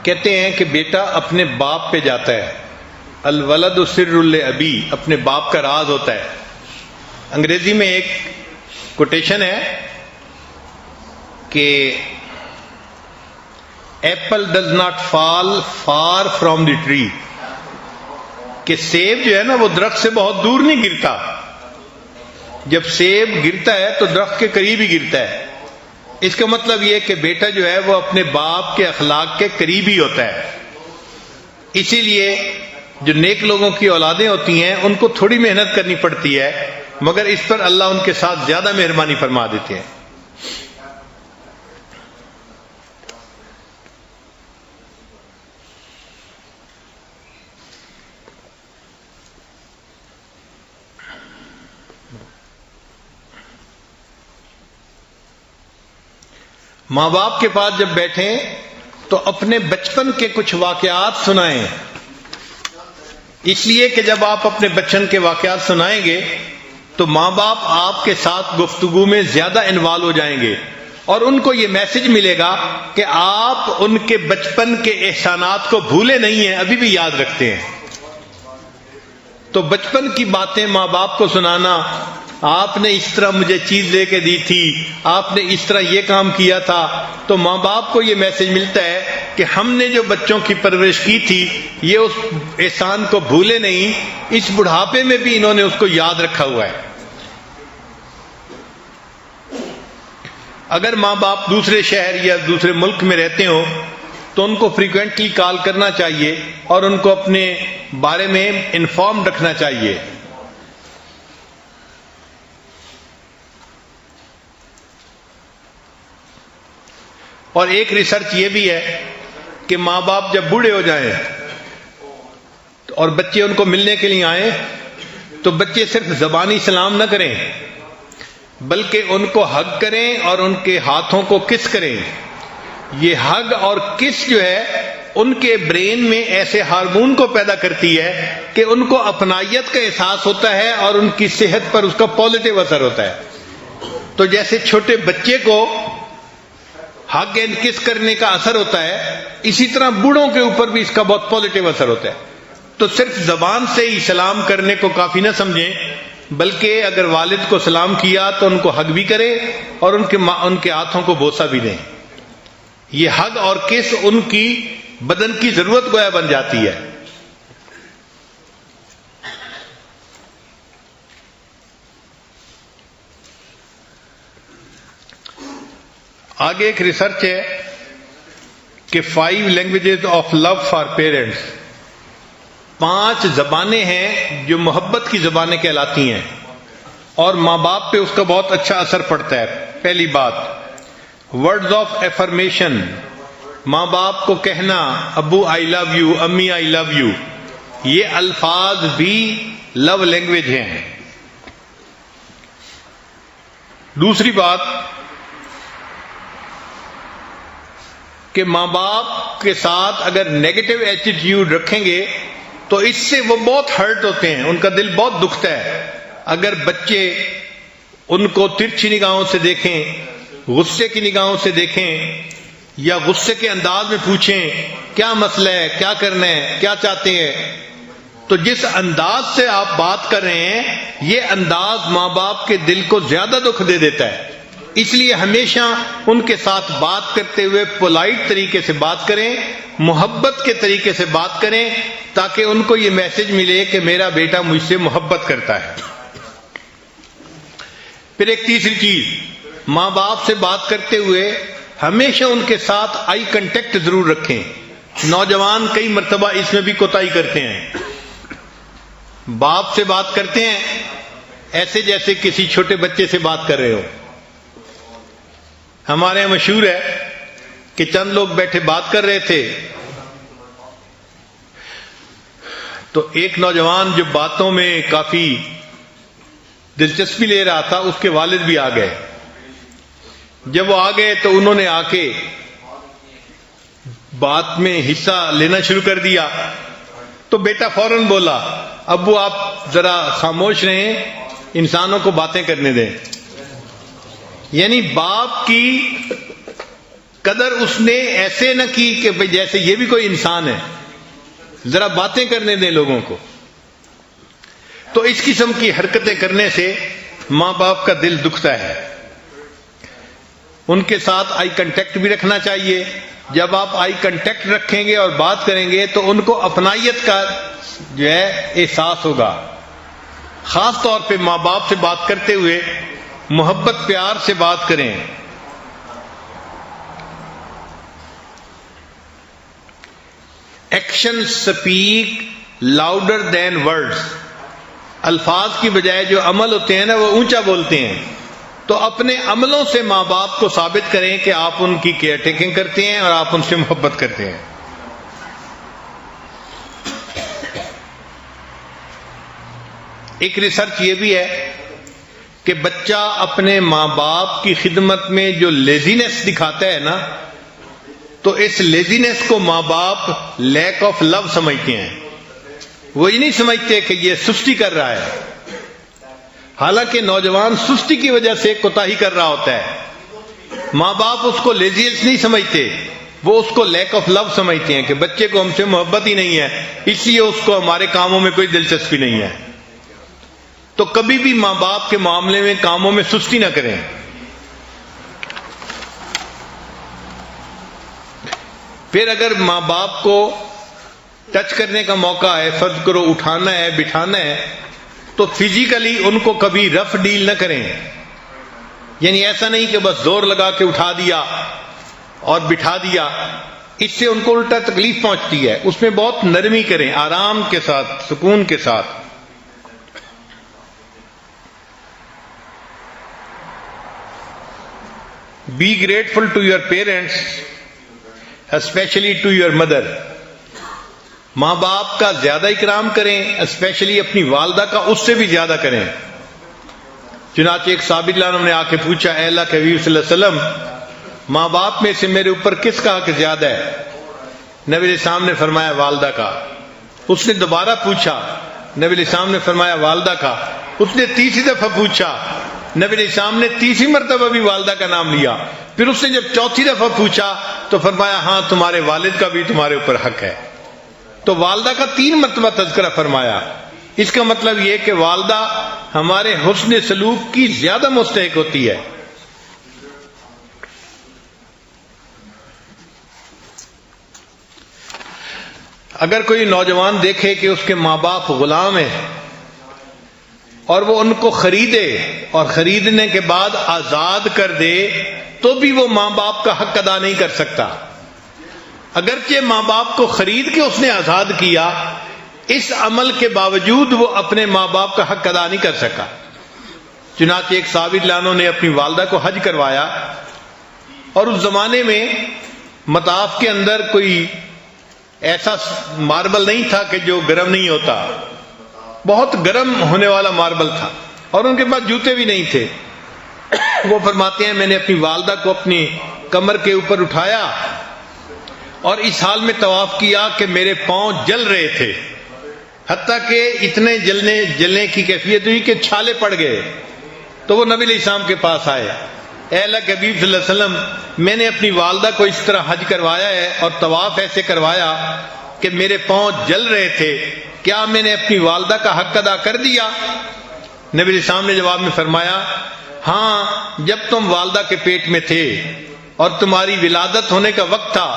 S1: کہتے ہیں کہ بیٹا اپنے باپ پہ جاتا ہے، الولد سر الابی، اپنے باپ کا راز ہوتا ہے۔ انگریزی میں ایک کوٹیشن ہے کہ apple does not fall for from the tree, کہ سیب جو ہے نا وہ درخت سے بہت دور نہیں گرتا، جب سیب گرتا ہے تو درخت کے قریب ہی گرتا ہے۔ اس کا مطلب یہ کہ بیٹا جو ہے وہ اپنے باپ کے اخلاق کے قریب ہی ہوتا ہے۔ اسی لیے جو نیک لوگوں کی اولادیں ہوتی ہیں ان کو تھوڑی محنت کرنی پڑتی ہے، مگر اس پر اللہ ان کے ساتھ زیادہ مہربانی فرما دیتے ہیں۔ ماں باپ کے پاس جب بیٹھیں تو اپنے بچپن کے کچھ واقعات سنائیں، اس لیے کہ جب آپ اپنے بچپن کے واقعات سنائیں گے تو ماں باپ آپ کے ساتھ گفتگو میں زیادہ انوالو ہو جائیں گے، اور ان کو یہ میسج ملے گا کہ آپ ان کے بچپن کے احسانات کو بھولے نہیں ہیں، ابھی بھی یاد رکھتے ہیں۔ تو بچپن کی باتیں ماں باپ کو سنانا، آپ نے اس طرح مجھے چیز لے کے دی تھی، آپ نے اس طرح یہ کام کیا تھا، تو ماں باپ کو یہ میسج ملتا ہے کہ ہم نے جو بچوں کی پرورش کی تھی یہ اس احسان کو بھولے نہیں، اس بڑھاپے میں بھی انہوں نے اس کو یاد رکھا ہوا ہے۔ اگر ماں باپ دوسرے شہر یا دوسرے ملک میں رہتے ہوں تو ان کو فریکوینٹلی کال کرنا چاہیے اور ان کو اپنے بارے میں انفارم رکھنا چاہیے۔ اور ایک ریسرچ یہ بھی ہے کہ ماں باپ جب بوڑھے ہو جائیں اور بچے ان کو ملنے کے لیے آئیں تو بچے صرف زبانی سلام نہ کریں بلکہ ان کو ہگ کریں اور ان کے ہاتھوں کو کس کریں۔ یہ ہگ اور کس جو ہے ان کے برین میں ایسے ہارمون کو پیدا کرتی ہے کہ ان کو اپنائیت کا احساس ہوتا ہے اور ان کی صحت پر اس کا پازیٹیو اثر ہوتا ہے۔ تو جیسے چھوٹے بچے کو ہگ اینڈ کس کرنے کا اثر ہوتا ہے، اسی طرح بوڑھوں کے اوپر بھی اس کا بہت پازیٹیو اثر ہوتا ہے۔ تو صرف زبان سے ہی سلام کرنے کو کافی نہ سمجھیں، بلکہ اگر والد کو سلام کیا تو ان کو ہگ بھی کرے اور ان کے ہاتھوں کو بوسہ بھی دیں۔ یہ ہگ اور کس ان کی بدن کی ضرورت گویا بن جاتی ہے۔ آگے ایک ریسرچ ہے کہ 5 languages of love for parents, 5 زبانیں ہیں جو محبت کی زبانیں کہلاتی ہیں اور ماں باپ پہ اس کا بہت اچھا اثر پڑتا ہے۔ پہلی بات، ورڈز آف ایفرمیشن، ماں باپ کو کہنا ابو آئی لو یو، امی آئی لو یو، یہ الفاظ بھی لو لینگویج ہیں۔ دوسری بات کہ ماں باپ کے ساتھ اگر نیگیٹو ایٹیٹیوڈ رکھیں گے تو اس سے وہ بہت ہرٹ ہوتے ہیں، ان کا دل بہت دکھتا ہے۔ اگر بچے ان کو ترچھی نگاہوں سے دیکھیں، غصے کی نگاہوں سے دیکھیں یا غصے کے انداز میں پوچھیں کیا مسئلہ ہے، کیا کرنا ہے، کیا چاہتے ہیں، تو جس انداز سے آپ بات کر رہے ہیں یہ انداز ماں باپ کے دل کو زیادہ دکھ دے دیتا ہے. اس لیے ہمیشہ ان کے ساتھ بات کرتے ہوئے پولائٹ طریقے سے بات کریں، محبت کے طریقے سے بات کریں، تاکہ ان کو یہ میسج ملے کہ میرا بیٹا مجھ سے محبت کرتا ہے. پھر ایک تیسری چیز، ماں باپ سے بات کرتے ہوئے ہمیشہ ان کے ساتھ آئی کنٹیکٹ ضرور رکھیں. نوجوان کئی مرتبہ اس میں بھی کوتاہی کرتے ہیں. باپ سے بات کرتے ہیں ایسے جیسے کسی چھوٹے بچے سے بات کر رہے ہو. ہمارے یہاں مشہور ہے کہ چند لوگ بیٹھے بات کر رہے تھے تو ایک نوجوان جو باتوں میں کافی دلچسپی لے رہا تھا اس کے والد بھی آ گئے. جب وہ آ گئے تو انہوں نے آ کے بات میں حصہ لینا شروع کر دیا. تو بیٹا فوراً بولا، ابو آپ ذرا خاموش رہیں، انسانوں کو باتیں کرنے دیں. یعنی باپ کی قدر اس نے ایسے نہ کی کہ جیسے یہ بھی کوئی انسان ہے، ذرا باتیں کرنے دیں لوگوں کو. تو اس قسم کی حرکتیں کرنے سے ماں باپ کا دل دکھتا ہے. ان کے ساتھ آئی کنٹیکٹ بھی رکھنا چاہیے. جب آپ آئی کنٹیکٹ رکھیں گے اور بات کریں گے تو ان کو اپنائیت کا جو ہے احساس ہوگا. خاص طور پہ ماں باپ سے بات کرتے ہوئے محبت پیار سے بات کریں. Action speak louder than words. الفاظ کی بجائے جو عمل ہوتے ہیں نا وہ اونچا بولتے ہیں. تو اپنے عملوں سے ماں باپ کو ثابت کریں کہ آپ ان کی کیئر ٹیکنگ کرتے ہیں اور آپ ان سے محبت کرتے ہیں. ایک ریسرچ یہ بھی ہے کہ بچہ اپنے ماں باپ کی خدمت میں جو لیزینس دکھاتا ہے نا، تو اس لیزینس کو ماں باپ لیک آف لو سمجھتے ہیں. وہ یہ نہیں سمجھتے کہ یہ سستی کر رہا ہے. حالانکہ نوجوان سستی کی وجہ سے کوتاہی کر رہا ہوتا ہے. ماں باپ اس کو لیزینس نہیں سمجھتے، وہ اس کو لیک آف لو سمجھتے ہیں کہ بچے کو ہم سے محبت ہی نہیں ہے، اس لیے اس کو ہمارے کاموں میں کوئی دلچسپی نہیں ہے. تو کبھی بھی ماں باپ کے معاملے میں کاموں میں سستی نہ کریں. پھر اگر ماں باپ کو ٹچ کرنے کا موقع ہے، فرض کرو اٹھانا ہے بٹھانا ہے، تو فزیکلی ان کو کبھی رف ڈیل نہ کریں. یعنی ایسا نہیں کہ بس زور لگا کے اٹھا دیا اور بٹھا دیا، اس سے ان کو الٹا تکلیف پہنچتی ہے. اس میں بہت نرمی کریں، آرام کے ساتھ، سکون کے ساتھ. Be grateful to your parents, especially to your mother. ماں باپ کا زیادہ اکرام کریں، اسپیشلی اپنی والدہ کا اس سے بھی زیادہ کریں. چنانچہ ایک صحابی اللہ نے آ کے پوچھا، اے اللہ کے حبیب صلی اللہ علیہ وسلم، ماں باپ میں سے میرے اوپر کس کا حق زیادہ ہے؟ نبی علیہ السلام نے فرمایا والدہ کا. اس نے دوبارہ پوچھا، نبی علیہ السلام نے فرمایا والدہ کا. اس نے تیسری دفعہ پوچھا، نبی علیہ السلام نے تیسری مرتبہ بھی والدہ کا نام لیا. پھر اس نے جب چوتھی دفعہ پوچھا تو فرمایا ہاں تمہارے والد کا بھی تمہارے اوپر حق ہے. تو والدہ کا 3 مرتبہ تذکرہ فرمایا. اس کا مطلب یہ کہ والدہ ہمارے حسن سلوک کی زیادہ مستحق ہوتی ہے. اگر کوئی نوجوان دیکھے کہ اس کے ماں باپ غلام ہیں اور وہ ان کو خریدے اور خریدنے کے بعد آزاد کر دے تو بھی وہ ماں باپ کا حق ادا نہیں کر سکتا. اگرچہ ماں باپ کو خرید کے اس نے آزاد کیا، اس عمل کے باوجود وہ اپنے ماں باپ کا حق ادا نہیں کر سکا. چنانچہ ایک صحابی لانو نے اپنی والدہ کو حج کروایا، اور اس زمانے میں مطاف کے اندر کوئی ایسا ماربل نہیں تھا کہ جو گرم نہیں ہوتا، بہت گرم ہونے والا ماربل تھا، اور ان کے پاس جوتے بھی نہیں تھے. وہ فرماتے ہیں میں نے اپنی والدہ کو اپنی کمر کے اوپر اٹھایا اور اس حال میں طواف کیا کہ میرے پاؤں جل رہے تھے، حتیٰ کہ اتنے جلنے کی کیفیت ہوئی کہ چھالے پڑ گئے. تو وہ نبی علیہ السلام کے پاس آئے، اے اللہ کے حبیب صلی اللہ علیہ وسلم، میں نے اپنی والدہ کو اس طرح حج کروایا ہے اور طواف ایسے کروایا کہ میرے پاؤں جل رہے تھے، کیا میں نے اپنی والدہ کا حق ادا کر دیا؟ نبی علیہ السلام نے جواب میں فرمایا، ہاں، جب تم والدہ کے پیٹ میں تھے اور تمہاری ولادت ہونے کا وقت تھا،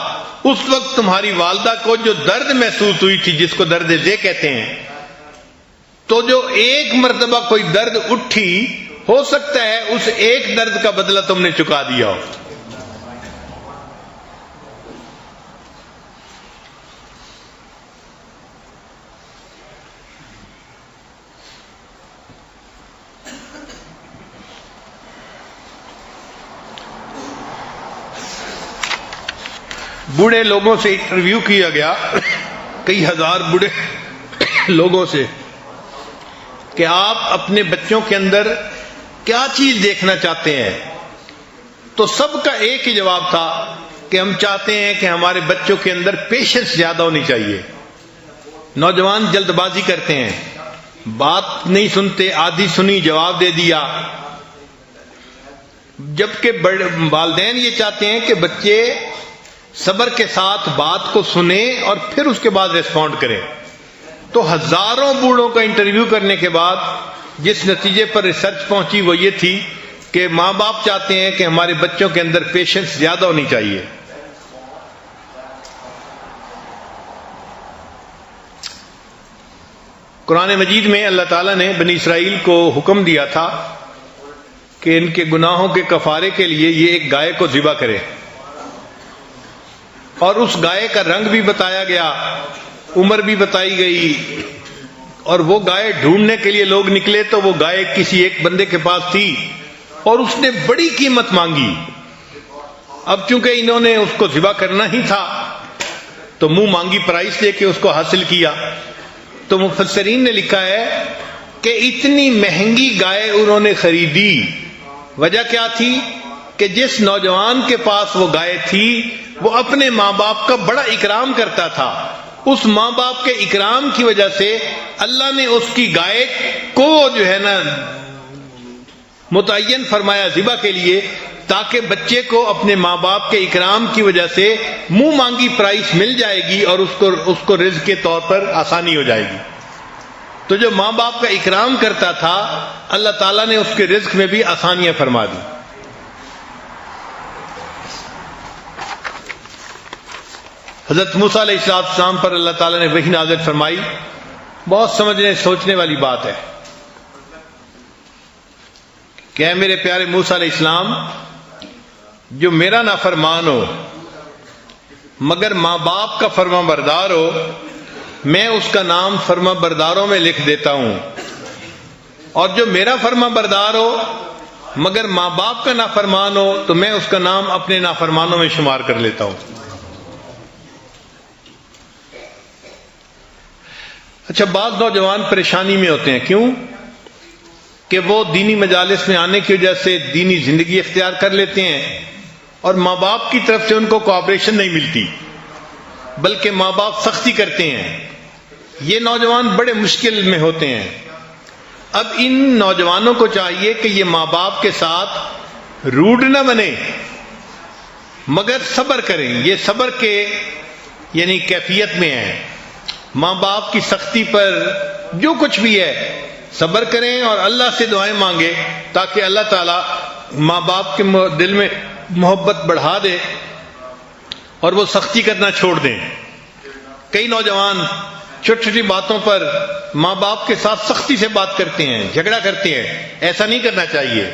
S1: اس وقت تمہاری والدہ کو جو درد محسوس ہوئی تھی، جس کو درد ذے کہتے ہیں، تو جو ایک مرتبہ کوئی درد اٹھی، ہو سکتا ہے اس ایک درد کا بدلہ تم نے چکا دیا ہو۔ بوڑھے لوگوں سے انٹرویو کیا گیا، کئی ہزار بوڑھے لوگوں سے، کہ آپ اپنے بچوں کے اندر کیا چیز دیکھنا چاہتے ہیں؟ تو سب کا ایک ہی جواب تھا کہ ہم چاہتے ہیں کہ ہمارے بچوں کے اندر پیشنس زیادہ ہونی چاہیے۔ نوجوان جلد بازی کرتے ہیں، بات نہیں سنتے، آدھی سنی جواب دے دیا، جبکہ والدین یہ چاہتے ہیں کہ بچے صبر کے ساتھ بات کو سنیں اور پھر اس کے بعد ریسپونڈ کریں۔ تو ہزاروں بوڑھوں کا انٹرویو کرنے کے بعد جس نتیجے پر ریسرچ پہنچی وہ یہ تھی کہ ماں باپ چاہتے ہیں کہ ہمارے بچوں کے اندر پیشنس زیادہ ہونی چاہیے۔ قرآن مجید میں اللہ تعالیٰ نے بنی اسرائیل کو حکم دیا تھا کہ ان کے گناہوں کے کفارے کے لیے یہ ایک گائے کو ذبح کرے، اور اس گائے کا رنگ بھی بتایا گیا، عمر بھی بتائی گئی، اور وہ گائے ڈھونڈنے کے لیے لوگ نکلے تو وہ گائے کسی ایک بندے کے پاس تھی اور اس نے بڑی قیمت مانگی۔ اب چونکہ انہوں نے اس کو ذبح کرنا ہی تھا تو منہ مانگی پرائس دے کے اس کو حاصل کیا۔ تو مفسرین نے لکھا ہے کہ اتنی مہنگی گائے انہوں نے خریدی، وجہ کیا تھی کہ جس نوجوان کے پاس وہ گائے تھی وہ اپنے ماں باپ کا بڑا اکرام کرتا تھا، اس ماں باپ کے اکرام کی وجہ سے اللہ نے اس کی گائے کو جو ہے نا متعین فرمایا ذبح کے لیے، تاکہ بچے کو اپنے ماں باپ کے اکرام کی وجہ سے منہ مانگی پرائس مل جائے گی اور اس کو رزق کے طور پر آسانی ہو جائے گی۔ تو جو ماں باپ کا اکرام کرتا تھا اللہ تعالیٰ نے اس کے رزق میں بھی آسانیاں فرما دی۔ حضرت موسیٰ علیہ السلام پر اللہ تعالیٰ نے وحی نازل فرمائی، بہت سمجھنے سوچنے والی بات ہے کہ اے میرے پیارے موسیٰ علیہ السلام، جو میرا نافرمان ہو مگر ماں باپ کا فرما بردار ہو، میں اس کا نام فرما برداروں میں لکھ دیتا ہوں، اور جو میرا فرما بردار ہو مگر ماں باپ کا نافرمان ہو تو میں اس کا نام اپنے نافرمانوں میں شمار کر لیتا ہوں۔ اچھا، بعض نوجوان پریشانی میں ہوتے ہیں، کیوں؟ کہ وہ دینی مجالس میں آنے کی وجہ سے دینی زندگی اختیار کر لیتے ہیں اور ماں باپ کی طرف سے ان کو کوآپریشن نہیں ملتی، بلکہ ماں باپ سختی کرتے ہیں۔ یہ نوجوان بڑے مشکل میں ہوتے ہیں۔ اب ان نوجوانوں کو چاہیے کہ یہ ماں باپ کے ساتھ روڈ نہ بنے مگر صبر کریں۔ یہ صبر کے یعنی کیفیت میں ہے، ماں باپ کی سختی پر جو کچھ بھی ہے صبر کریں اور اللہ سے دعائیں مانگے تاکہ اللہ تعالیٰ ماں باپ کے دل میں محبت بڑھا دے اور وہ سختی کرنا چھوڑ دیں۔ کئی نوجوان چھوٹی چھوٹی باتوں پر ماں باپ کے ساتھ سختی سے بات کرتے ہیں، جھگڑا کرتے ہیں، ایسا نہیں کرنا چاہیے۔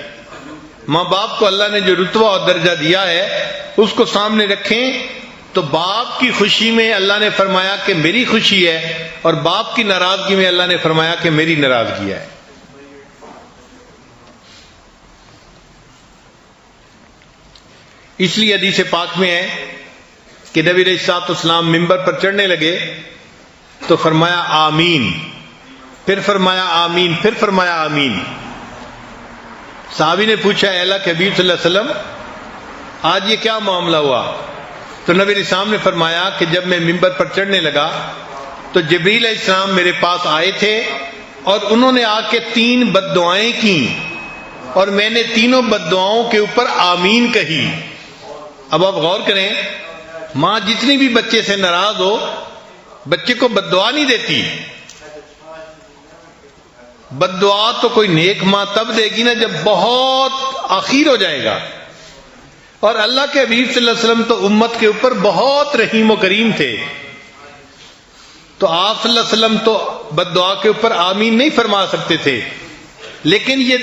S1: ماں باپ کو اللہ نے جو رتبہ اور درجہ دیا ہے اس کو سامنے رکھیں، تو باپ کی خوشی میں اللہ نے فرمایا کہ میری خوشی ہے، اور باپ کی ناراضگی میں اللہ نے فرمایا کہ میری ناراضگی ہے۔ اس لیے حدیث پاک میں ہے کہ نبی علیہ الصلوۃ والسلام ممبر پر چڑھنے لگے تو فرمایا آمین، پھر فرمایا آمین، پھر فرمایا آمین۔ صحابی نے پوچھا اے اللہ کے حبیب صلی اللہ علیہ وسلم، آج یہ کیا معاملہ ہوا؟ تو نبی علیہ السلام نے فرمایا کہ جب میں ممبر پر چڑھنے لگا تو جبریل علیہ السلام میرے پاس آئے تھے اور انہوں نے آ کے 3 بد دعائیں کی اور میں نے تینوں بد دعاؤں کے اوپر آمین کہی۔ اب آپ غور کریں، ماں جتنی بھی بچے سے ناراض ہو بچے کو بد دعا نہیں دیتی. بد دعا تو کوئی نیک ماں تب دے گی نا جب بہت آخیر ہو جائے گا. اور اللہ کے حبیب صلی اللہ علیہ وسلم تو امت کے اوپر بہت رحیم و کریم تھے، تو آپ صلی اللہ علیہ وسلم تو بد دعا کے اوپر آمین نہیں فرما سکتے تھے، لیکن یہ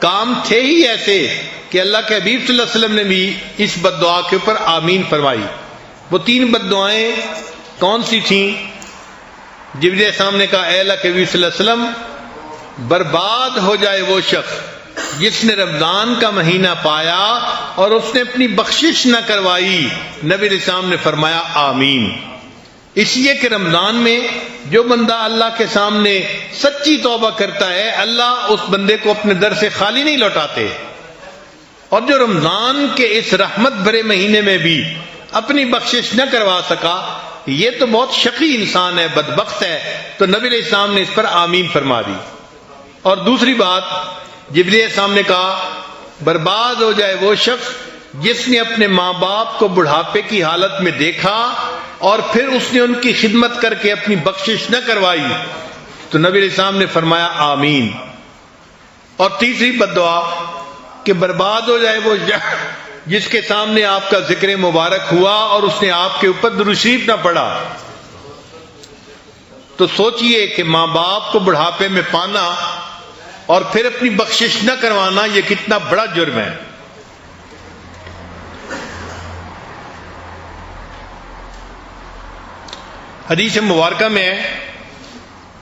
S1: کام تھے ہی ایسے کہ اللہ کے حبیب صلی اللہ علیہ وسلم نے بھی اس بد دعا کے اوپر آمین فرمائی. وہ 3 بد دعائیں کون سی تھیں؟ جبریل السلام نے کہا اے اللہ کے حبیب صلی اللہ علیہ وسلم، برباد ہو جائے وہ شخص جس نے رمضان کا مہینہ پایا اور اس نے اپنی بخشش نہ کروائی. نبی علیہ السلام نے فرمایا آمین. اس لیے کہ رمضان میں جو بندہ اللہ کے سامنے سچی توبہ کرتا ہے، اللہ اس بندے کو اپنے در سے خالی نہیں لوٹاتے. اور جو رمضان کے اس رحمت بھرے مہینے میں بھی اپنی بخشش نہ کروا سکا، یہ تو بہت شقی انسان ہے، بدبخت ہے. تو نبی علیہ السلام نے اس پر آمین فرما دی. اور دوسری بات، جبریل السلام نے کہا برباد ہو جائے وہ شخص جس نے اپنے ماں باپ کو بڑھاپے کی حالت میں دیکھا اور پھر اس نے ان کی خدمت کر کے اپنی بخشش نہ کروائی. تو نبی علیہ السلام نے فرمایا آمین. اور تیسری بد دعا کہ برباد ہو جائے وہ جس کے سامنے آپ کا ذکر مبارک ہوا اور اس نے آپ کے اوپر درود شریف نہ پڑھا. تو سوچئے کہ ماں باپ کو بڑھاپے میں پانا اور پھر اپنی بخشش نہ کروانا یہ کتنا بڑا جرم ہے. حدیث مبارکہ میں ہے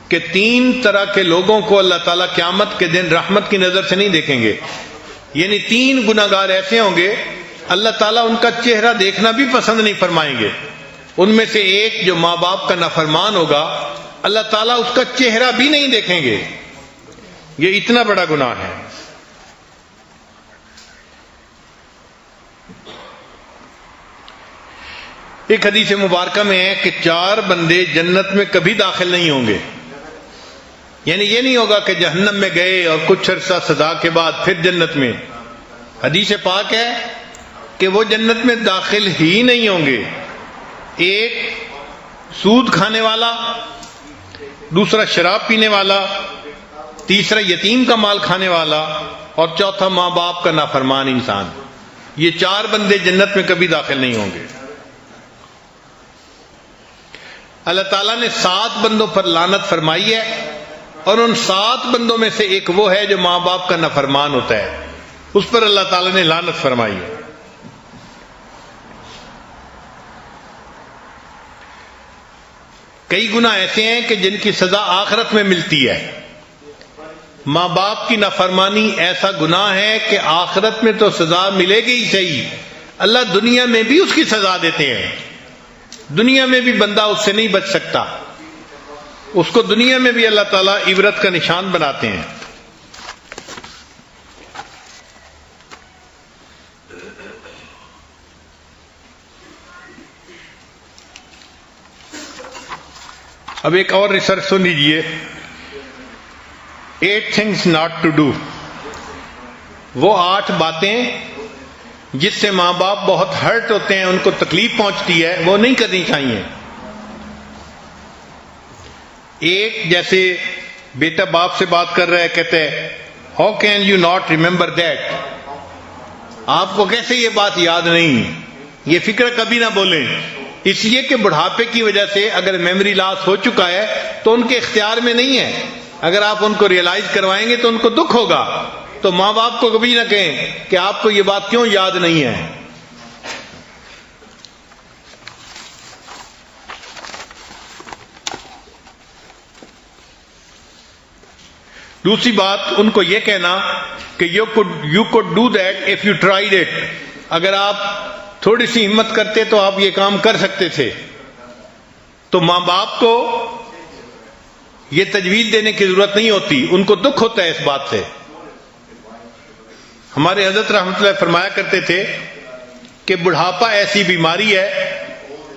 S1: کہ 3 طرح کے لوگوں کو اللہ تعالیٰ قیامت کے دن رحمت کی نظر سے نہیں دیکھیں گے. یعنی 3 گناہگار ایسے ہوں گے اللہ تعالیٰ ان کا چہرہ دیکھنا بھی پسند نہیں فرمائیں گے. ان میں سے ایک جو ماں باپ کا نافرمان ہوگا، اللہ تعالیٰ اس کا چہرہ بھی نہیں دیکھیں گے. یہ اتنا بڑا گناہ ہے. ایک حدیث مبارکہ میں ہے کہ 4 بندے جنت میں کبھی داخل نہیں ہوں گے. یعنی یہ نہیں ہوگا کہ جہنم میں گئے اور کچھ عرصہ سزا کے بعد پھر جنت میں. حدیث پاک ہے کہ وہ جنت میں داخل ہی نہیں ہوں گے. ایک سود کھانے والا، دوسرا شراب پینے والا، تیسرا یتیم کا مال کھانے والا، اور چوتھا ماں باپ کا نافرمان انسان. یہ 4 بندے جنت میں کبھی داخل نہیں ہوں گے. اللہ تعالیٰ نے 7 بندوں پر لعنت فرمائی ہے، اور ان 7 بندوں میں سے ایک وہ ہے جو ماں باپ کا نافرمان ہوتا ہے، اس پر اللہ تعالیٰ نے لعنت فرمائی ہے. کئی گناہ ایسے ہیں کہ جن کی سزا آخرت میں ملتی ہے. ماں باپ کی نافرمانی ایسا گناہ ہے کہ آخرت میں تو سزا ملے گی ہی صحیح، اللہ دنیا میں بھی اس کی سزا دیتے ہیں. دنیا میں بھی بندہ اس سے نہیں بچ سکتا، اس کو دنیا میں بھی اللہ تعالیٰ عبرت کا نشان بناتے ہیں. اب ایک اور ریسرچ سن لیجیے، 8 things not to do. وہ 8 باتیں جس سے ماں باپ بہت ہرٹ ہوتے ہیں، ان کو تکلیف پہنچتی ہے، وہ نہیں کرنی چاہیے. ایک، جیسے بیٹا باپ سے بات کر رہا ہے، کہتے ہیں how can you not remember that, آپ کو کیسے یہ بات یاد نہیں. یہ فکر کبھی نہ بولیں، اس لیے کہ بڑھاپے کی وجہ سے اگر میموری لاس ہو چکا ہے تو ان کے اختیار میں نہیں ہے. اگر آپ ان کو ریئلائز کروائیں گے تو ان کو دکھ ہوگا. تو ماں باپ کو کبھی نہ کہیں کہ آپ کو یہ بات کیوں یاد نہیں ہے. دوسری بات، ان کو یہ کہنا کہ you could do that if you tried it. اگر آپ تھوڑی سی ہمت کرتے تو آپ یہ کام کر سکتے تھے. تو ماں باپ کو یہ تجویز دینے کی ضرورت نہیں ہوتی، ان کو دکھ ہوتا ہے اس بات سے. ہمارے حضرت رحمۃ اللہ فرمایا کرتے تھے کہ بڑھاپا ایسی بیماری ہے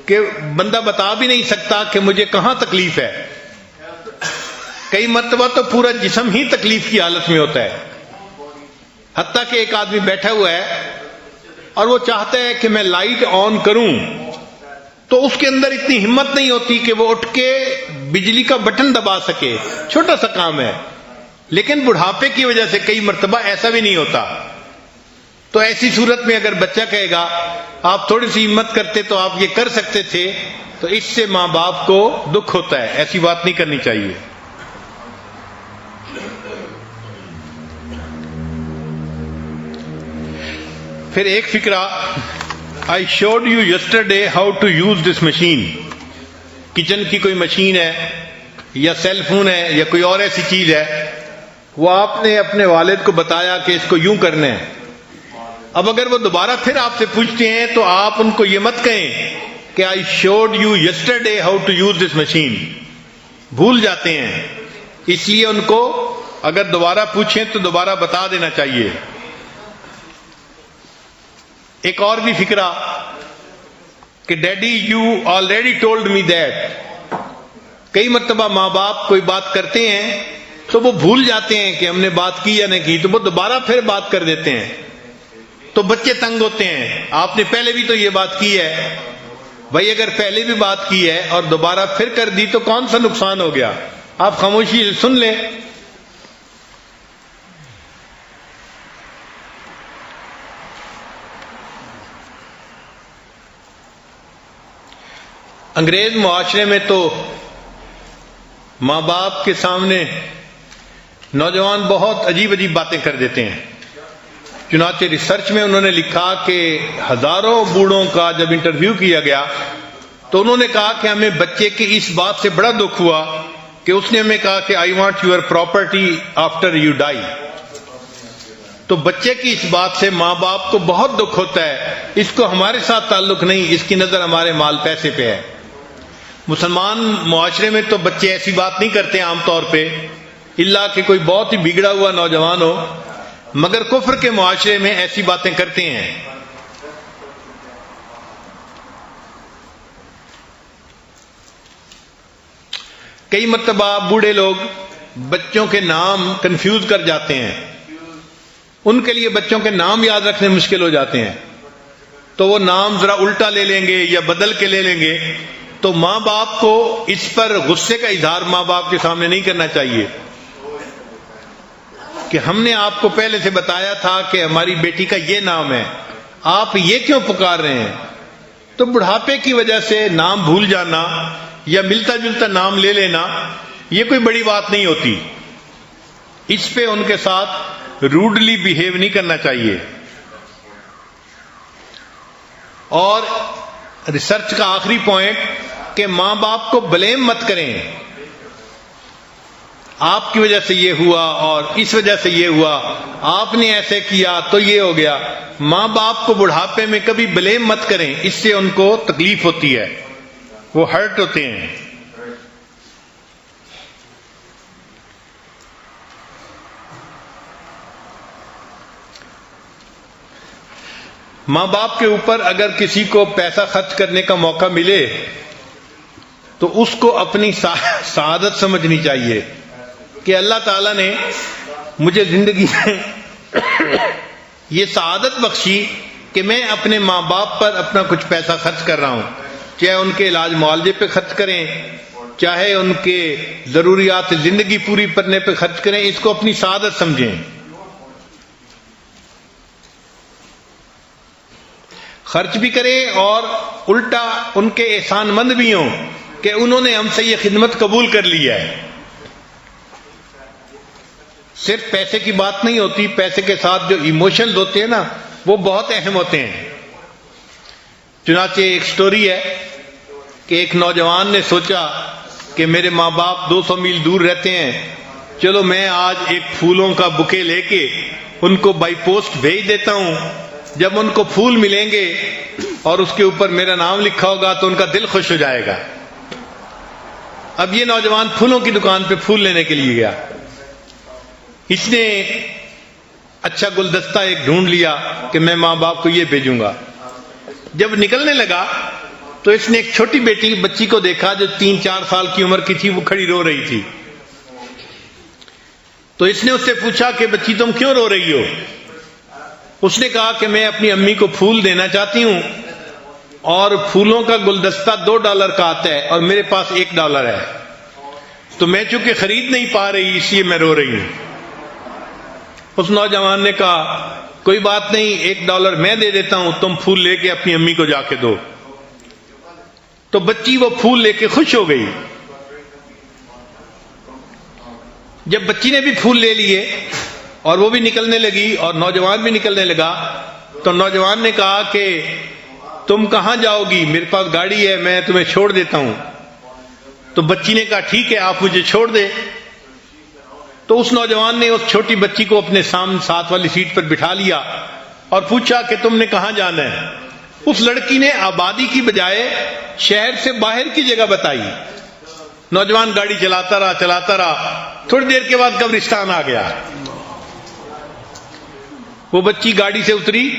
S1: کہ بندہ بتا بھی نہیں سکتا کہ مجھے کہاں تکلیف ہے. کئی مرتبہ تو پورا جسم ہی تکلیف کی حالت میں ہوتا ہے. حتیٰ کہ ایک آدمی بیٹھا ہوا ہے اور وہ چاہتا ہے کہ میں لائٹ آن کروں تو اس کے اندر اتنی ہمت نہیں ہوتی کہ وہ اٹھ کے بجلی کا بٹن دبا سکے، چھوٹا سا کام ہے. لیکن بڑھاپے کی وجہ سے کئی مرتبہ ایسا بھی نہیں ہوتا. تو ایسی صورت میں اگر بچہ کہے گا آپ تھوڑی سی ہمت کرتے تو آپ یہ کر سکتے تھے، تو اس سے ماں باپ کو دکھ ہوتا ہے. ایسی بات نہیں کرنی چاہیے. پھر ایک فکرہ، I showed you yesterday how to use this machine. Kitchen کی کوئی مشین ہے یا سیل فون ہے یا کوئی اور ایسی چیز ہے، وہ آپ نے اپنے والد کو بتایا کہ اس کو یوں کرنا ہے. اب اگر وہ دوبارہ پھر آپ سے پوچھتے ہیں تو آپ ان کو یہ مت کہیں کہ I showed you yesterday how to use this machine. بھول جاتے ہیں. اس لیے ان کو اگر دوبارہ پوچھیں تو دوبارہ بتا دینا چاہیے. ایک اور بھی فکرہ کہ daddy you already told me that. کئی مرتبہ ماں باپ کوئی بات کرتے ہیں تو وہ بھول جاتے ہیں کہ ہم نے بات کی یا نہیں کی، تو وہ دوبارہ پھر بات کر دیتے ہیں. تو بچے تنگ ہوتے ہیں، آپ نے پہلے بھی تو یہ بات کی ہے. بھائی اگر پہلے بھی بات کی ہے اور دوبارہ پھر کر دی تو کون سا نقصان ہو گیا؟ آپ خاموشی سے سن لیں. انگریز معاشرے میں تو ماں باپ کے سامنے نوجوان بہت عجیب عجیب باتیں کر دیتے ہیں. چنانچہ ریسرچ میں انہوں نے لکھا کہ ہزاروں بوڑھوں کا جب انٹرویو کیا گیا تو انہوں نے کہا کہ ہمیں بچے کی اس بات سے بڑا دکھ ہوا کہ اس نے ہمیں کہا کہ I want your property after you die. تو بچے کی اس بات سے ماں باپ کو بہت دکھ ہوتا ہے. اس کو ہمارے ساتھ تعلق نہیں، اس کی نظر ہمارے مال پیسے پہ ہے. مسلمان معاشرے میں تو بچے ایسی بات نہیں کرتے عام طور پہ، الا کہ کوئی بہت ہی بگڑا ہوا نوجوان ہو، مگر کفر کے معاشرے میں ایسی باتیں کرتے ہیں. کئی مرتبہ بوڑھے لوگ بچوں کے نام کنفیوز کر جاتے ہیں. ان کے لیے بچوں کے نام یاد رکھنے مشکل ہو جاتے ہیں، تو وہ نام ذرا الٹا لے لیں گے یا بدل کے لے لیں گے. تو ماں باپ کو اس پر غصے کا اظہار ماں باپ کے سامنے نہیں کرنا چاہیے کہ ہم نے آپ کو پہلے سے بتایا تھا کہ ہماری بیٹی کا یہ نام ہے، آپ یہ کیوں پکار رہے ہیں. تو بڑھاپے کی وجہ سے نام بھول جانا یا ملتا جلتا نام لے لینا یہ کوئی بڑی بات نہیں ہوتی. اس پہ ان کے ساتھ روڈلی بیہیو نہیں کرنا چاہیے. اور ریسرچ کا آخری پوائنٹ کہ ماں باپ کو بلیم مت کریں. آپ کی وجہ سے یہ ہوا اور اس وجہ سے یہ ہوا، آپ نے ایسے کیا تو یہ ہو گیا. ماں باپ کو بڑھاپے میں کبھی بلیم مت کریں، اس سے ان کو تکلیف ہوتی ہے، وہ ہرٹ ہوتے ہیں. ماں باپ کے اوپر اگر کسی کو پیسہ خرچ کرنے کا موقع ملے تو اس کو اپنی سعادت سمجھنی چاہیے کہ اللہ تعالیٰ نے مجھے زندگی میں یہ سعادت بخشی کہ میں اپنے ماں باپ پر اپنا کچھ پیسہ خرچ کر رہا ہوں، چاہے ان کے علاج معالجے پہ خرچ کریں، چاہے ان کے ضروریات زندگی پوری کرنے پہ خرچ کریں. اس کو اپنی سعادت سمجھیں. خرچ بھی کریں اور الٹا ان کے احسان مند بھی ہوں کہ انہوں نے ہم سے یہ خدمت قبول کر لی ہے. صرف پیسے کی بات نہیں ہوتی، پیسے کے ساتھ جو ایموشنز ہوتے ہیں نا وہ بہت اہم ہوتے ہیں. چنانچہ ایک سٹوری ہے کہ ایک نوجوان نے سوچا کہ میرے ماں باپ 200 میل دور رہتے ہیں، چلو میں آج ایک پھولوں کا بکے لے کے ان کو بائی پوسٹ بھیج دیتا ہوں. جب ان کو پھول ملیں گے اور اس کے اوپر میرا نام لکھا ہوگا تو ان کا دل خوش ہو جائے گا. اب یہ نوجوان پھولوں کی دکان پہ پھول لینے کے لیے گیا. اس نے اچھا گلدستہ ایک ڈھونڈ لیا کہ میں ماں باپ کو یہ بھیجوں گا. جب نکلنے لگا تو اس نے ایک چھوٹی بچی کو دیکھا جو 3-4 سال کی عمر کی تھی، وہ کھڑی رو رہی تھی. تو اس نے اس سے پوچھا کہ بچی تم کیوں رو رہی ہو؟ اس نے کہا کہ میں اپنی امی کو پھول دینا چاہتی ہوں اور پھولوں کا گلدستہ $2 کا آتا ہے اور میرے پاس $1 ہے، تو میں چونکہ خرید نہیں پا رہی اس لیے میں رو رہی ہوں۔ اس نوجوان نے کہا کوئی بات نہیں، $1 میں دے دیتا ہوں، تم پھول لے کے اپنی امی کو جا کے دو۔ تو بچی وہ پھول لے کے خوش ہو گئی۔ جب بچی نے بھی پھول لے لیے اور وہ بھی نکلنے لگی اور نوجوان بھی نکلنے لگا، تو نوجوان نے کہا کہ تم کہاں جاؤ گی؟ میرے پاس گاڑی ہے، میں تمہیں چھوڑ دیتا ہوں۔ تو بچی نے کہا ٹھیک ہے، آپ مجھے چھوڑ دے۔ تو اس نوجوان نے اس چھوٹی بچی کو اپنے ساتھ والی سیٹ پر بٹھا لیا اور پوچھا کہ تم نے کہاں جانا ہے؟ اس لڑکی نے آبادی کی بجائے شہر سے باہر کی جگہ بتائی۔ نوجوان گاڑی چلاتا رہا، تھوڑی دیر کے بعد قبرستان آ گیا۔ وہ بچی گاڑی سے اتری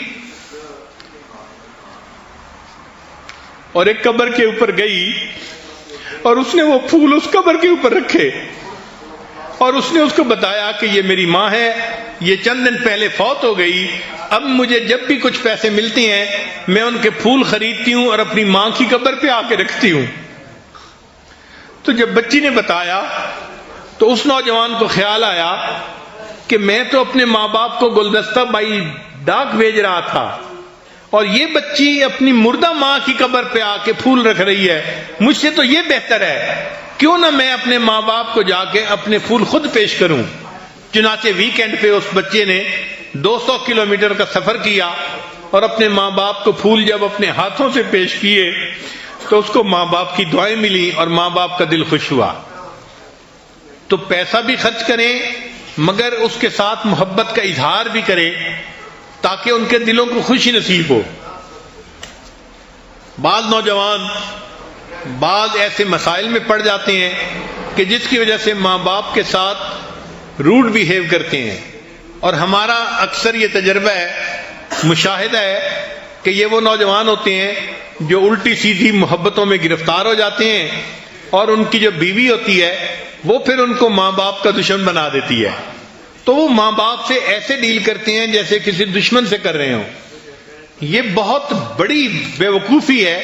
S1: اور ایک قبر کے اوپر گئی اور اس نے وہ پھول اس قبر کے اوپر رکھے اور اس نے اس کو بتایا کہ یہ میری ماں ہے، یہ چند دن پہلے فوت ہو گئی، اب مجھے جب بھی کچھ پیسے ملتے ہیں میں ان کے پھول خریدتی ہوں اور اپنی ماں کی قبر پہ آ کے رکھتی ہوں۔ تو جب بچی نے بتایا تو اس نوجوان کو خیال آیا کہ میں تو اپنے ماں باپ کو گلدستہ بائی ڈاک بھیج رہا تھا اور یہ بچی اپنی مردہ ماں کی قبر پہ آ کے پھول رکھ رہی ہے، مجھ سے تو یہ بہتر ہے، کیوں نہ میں اپنے ماں باپ کو جا کے اپنے پھول خود پیش کروں۔ چنانچہ ویکینڈ پہ اس بچے نے 200 کلومیٹر کا سفر کیا اور اپنے ماں باپ کو پھول جب اپنے ہاتھوں سے پیش کیے تو اس کو ماں باپ کی دعائیں ملی اور ماں باپ کا دل خوش ہوا۔ تو پیسہ بھی خرچ کریں مگر اس کے ساتھ محبت کا اظہار بھی کریں تاکہ ان کے دلوں کو خوشی نصیب ہو۔ بعض نوجوان بعض ایسے مسائل میں پڑ جاتے ہیں کہ جس کی وجہ سے ماں باپ کے ساتھ روڈ بیہیو کرتے ہیں، اور ہمارا اکثر یہ تجربہ ہے، مشاہدہ ہے کہ یہ وہ نوجوان ہوتے ہیں جو الٹی سیدھی محبتوں میں گرفتار ہو جاتے ہیں اور ان کی جو بیوی ہوتی ہے وہ پھر ان کو ماں باپ کا دشمن بنا دیتی ہے، تو وہ ماں باپ سے ایسے ڈیل کرتے ہیں جیسے کسی دشمن سے کر رہے ہوں۔ یہ بہت بڑی بے وقوفی ہے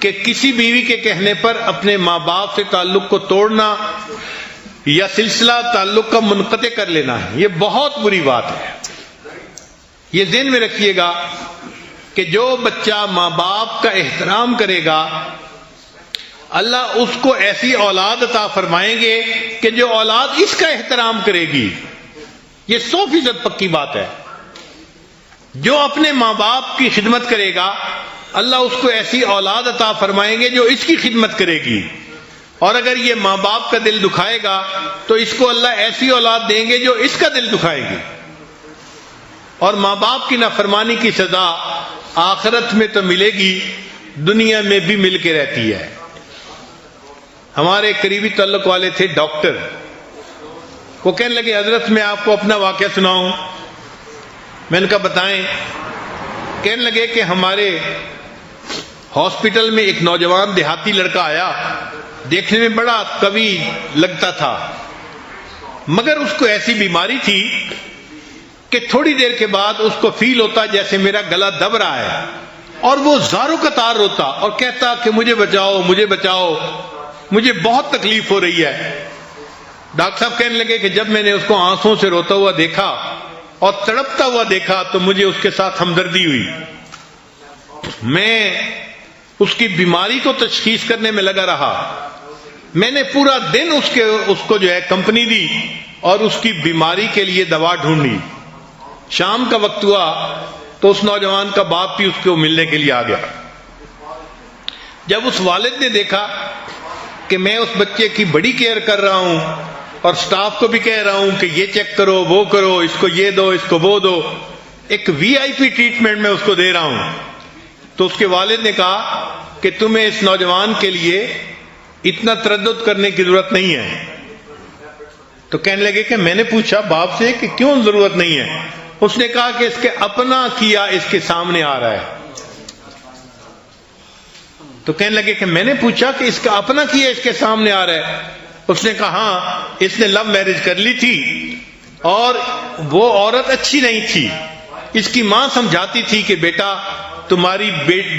S1: کہ کسی بیوی کے کہنے پر اپنے ماں باپ سے تعلق کو توڑنا یا سلسلہ تعلق کا منقطع کر لینا ہے، یہ بہت بری بات ہے۔ یہ ذہن میں رکھیے گا کہ جو بچہ ماں باپ کا احترام کرے گا اللہ اس کو ایسی اولاد عطا فرمائیں گے کہ جو اولاد اس کا احترام کرے گی۔ یہ 100% پکی بات ہے۔ جو اپنے ماں باپ کی خدمت کرے گا اللہ اس کو ایسی اولاد عطا فرمائیں گے جو اس کی خدمت کرے گی، اور اگر یہ ماں باپ کا دل دکھائے گا تو اس کو اللہ ایسی اولاد دیں گے جو اس کا دل دکھائے گی، اور ماں باپ کی نافرمانی کی سزا آخرت میں تو ملے گی، دنیا میں بھی مل کے رہتی ہے۔ ہمارے قریبی تعلق والے تھے ڈاکٹر، وہ کہنے لگے حضرت میں آپ کو اپنا واقعہ سناؤں؟ میں نے کہا بتائیں۔ کہنے لگے کہ ہمارے ہاسپٹل میں ایک نوجوان دیہاتی لڑکا آیا، دیکھنے میں بڑا قوی لگتا تھا، مگر اس کو ایسی بیماری تھی کہ تھوڑی دیر کے بعد اس کو فیل ہوتا جیسے میرا گلا دب رہا ہے، اور وہ زاروں قطار روتا اور کہتا کہ مجھے بچاؤ مجھے بچاؤ، مجھے بہت تکلیف ہو رہی ہے۔ ڈاکٹر صاحب کہنے لگے کہ جب میں نے اس کو آنسوں سے روتا ہوا دیکھا اور تڑپتا ہوا دیکھا تو مجھے اس کے ساتھ ہمدردی ہوئی۔ میں اس کی بیماری کو تشخیص کرنے میں لگا رہا، میں نے پورا دن اس کو جو ہے کمپنی دی اور اس کی بیماری کے لیے دوا ڈھونڈی۔ شام کا وقت ہوا تو اس نوجوان کا باپ بھی اس کو ملنے کے لیے آ گیا۔ جب اس والد نے دیکھا کہ میں اس بچے کی بڑی کیئر کر رہا ہوں اور سٹاف کو بھی کہہ رہا ہوں کہ یہ چیک کرو وہ کرو، اس کو یہ دو اس کو وہ دو، ایک VIP ٹریٹمنٹ میں اس کو دے رہا ہوں، تو اس کے والد نے کہا کہ تمہیں اس نوجوان کے لیے اتنا تردد کرنے کی ضرورت نہیں ہے۔ تو کہنے لگے کہ میں نے پوچھا باپ سے کہ کیوں ضرورت نہیں ہے؟ اس نے کہا کہ اس کے اپنا کیا اس کے سامنے آ رہا ہے۔ تو کہنے لگے کہ میں نے پوچھا کہ اس کا اپنا کیا اس کے سامنے آ رہا ہے؟ اس نے کہا ہاں، اس نے لو میرج کر لی تھی اور وہ عورت اچھی نہیں تھی، اس کی ماں سمجھاتی تھی کہ بیٹا تمہاری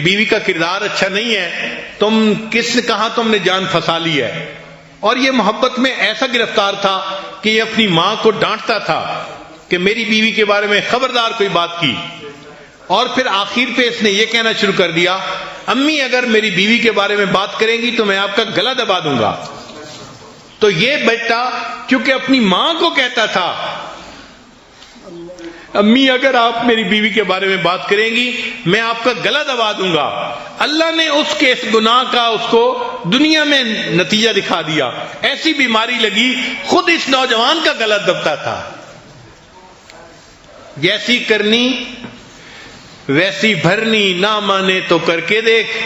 S1: بیوی کا کردار اچھا نہیں ہے، کہاں تم نے جان پھنسا لی ہے. اور یہ محبت میں ایسا گرفتار تھا کہ یہ اپنی ماں کو ڈانٹتا تھا کہ میری بیوی کے بارے میں خبردار کوئی بات کی. اور پھر آخر پہ اس نے یہ کہنا شروع کر دیا، امی اگر میری بیوی کے بارے میں بات کریں گی تو میں آپ کا گلا دبا دوں گا. تو یہ بیٹا کیونکہ اپنی ماں کو کہتا تھا امی اگر آپ میری بیوی کے بارے میں بات کریں گی میں آپ کا گلا دبا دوں گا، اللہ نے اس کے اس گناہ کا اس کو دنیا میں نتیجہ دکھا دیا. ایسی بیماری لگی خود اس نوجوان کا گلا دبتا تھا. جیسی کرنی ویسی بھرنی، نہ مانے تو کر کے دیکھ،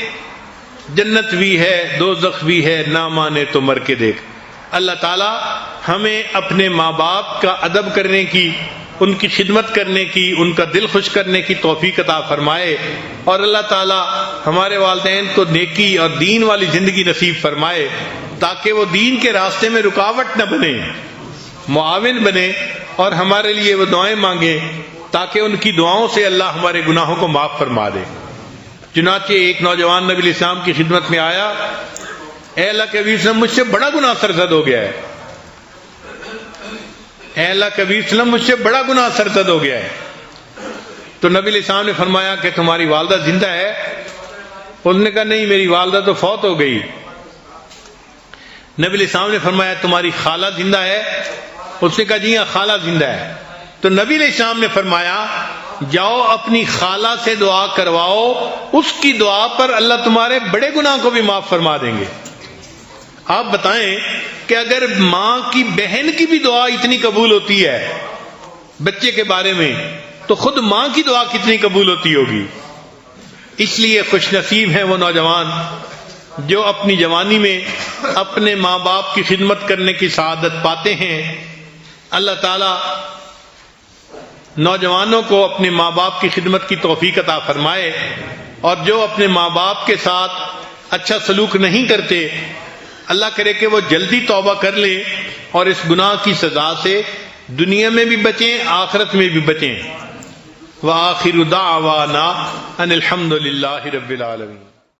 S1: جنت بھی ہے دوزخ بھی ہے، نہ مانے تو مر کے دیکھ. اللہ تعالی ہمیں اپنے ماں باپ کا ادب کرنے کی، ان کی خدمت کرنے کی، ان کا دل خوش کرنے کی توفیق عطا فرمائے، اور اللہ تعالی ہمارے والدین کو نیکی اور دین والی زندگی نصیب فرمائے تاکہ وہ دین کے راستے میں رکاوٹ نہ بنے، معاون بنے، اور ہمارے لیے وہ دعائیں مانگے تاکہ ان کی دعاؤں سے اللہ ہمارے گناہوں کو معاف فرما دے. چنانچہ ایک نوجوان نبی علیہ السلام کی خدمت میں آیا، اے اللہ کے نبی مجھ سے بڑا گناہ سرزد ہو گیا ہے، اے اللہ کے نبی مجھ سے بڑا گناہ سرزد ہو گیا ہے. تو نبی علیہ السلام نے فرمایا کہ تمہاری والدہ زندہ ہے؟ اس نے کہا نہیں، میری والدہ تو فوت ہو گئی. نبی علیہ السلام نے فرمایا تمہاری خالہ زندہ ہے؟ اس نے کہا جی ہاں خالہ زندہ ہے. تو نبی علیہ السلام نے فرمایا جاؤ اپنی خالہ سے دعا کرواؤ، اس کی دعا پر اللہ تمہارے بڑے گناہ کو بھی معاف فرما دیں گے. آپ بتائیں کہ اگر ماں کی بہن کی بھی دعا اتنی قبول ہوتی ہے بچے کے بارے میں تو خود ماں کی دعا کتنی قبول ہوتی ہوگی. اس لیے خوش نصیب ہیں وہ نوجوان جو اپنی جوانی میں اپنے ماں باپ کی خدمت کرنے کی سعادت پاتے ہیں. اللہ تعالی نوجوانوں کو اپنے ماں باپ کی خدمت کی توفیق عطا فرمائے، اور جو اپنے ماں باپ کے ساتھ اچھا سلوک نہیں کرتے اللہ کرے کہ وہ جلدی توبہ کر لیں اور اس گناہ کی سزا سے دنیا میں بھی بچیں آخرت میں بھی بچیں. وآخر دعوانا ان الحمد للہ رب العالمین.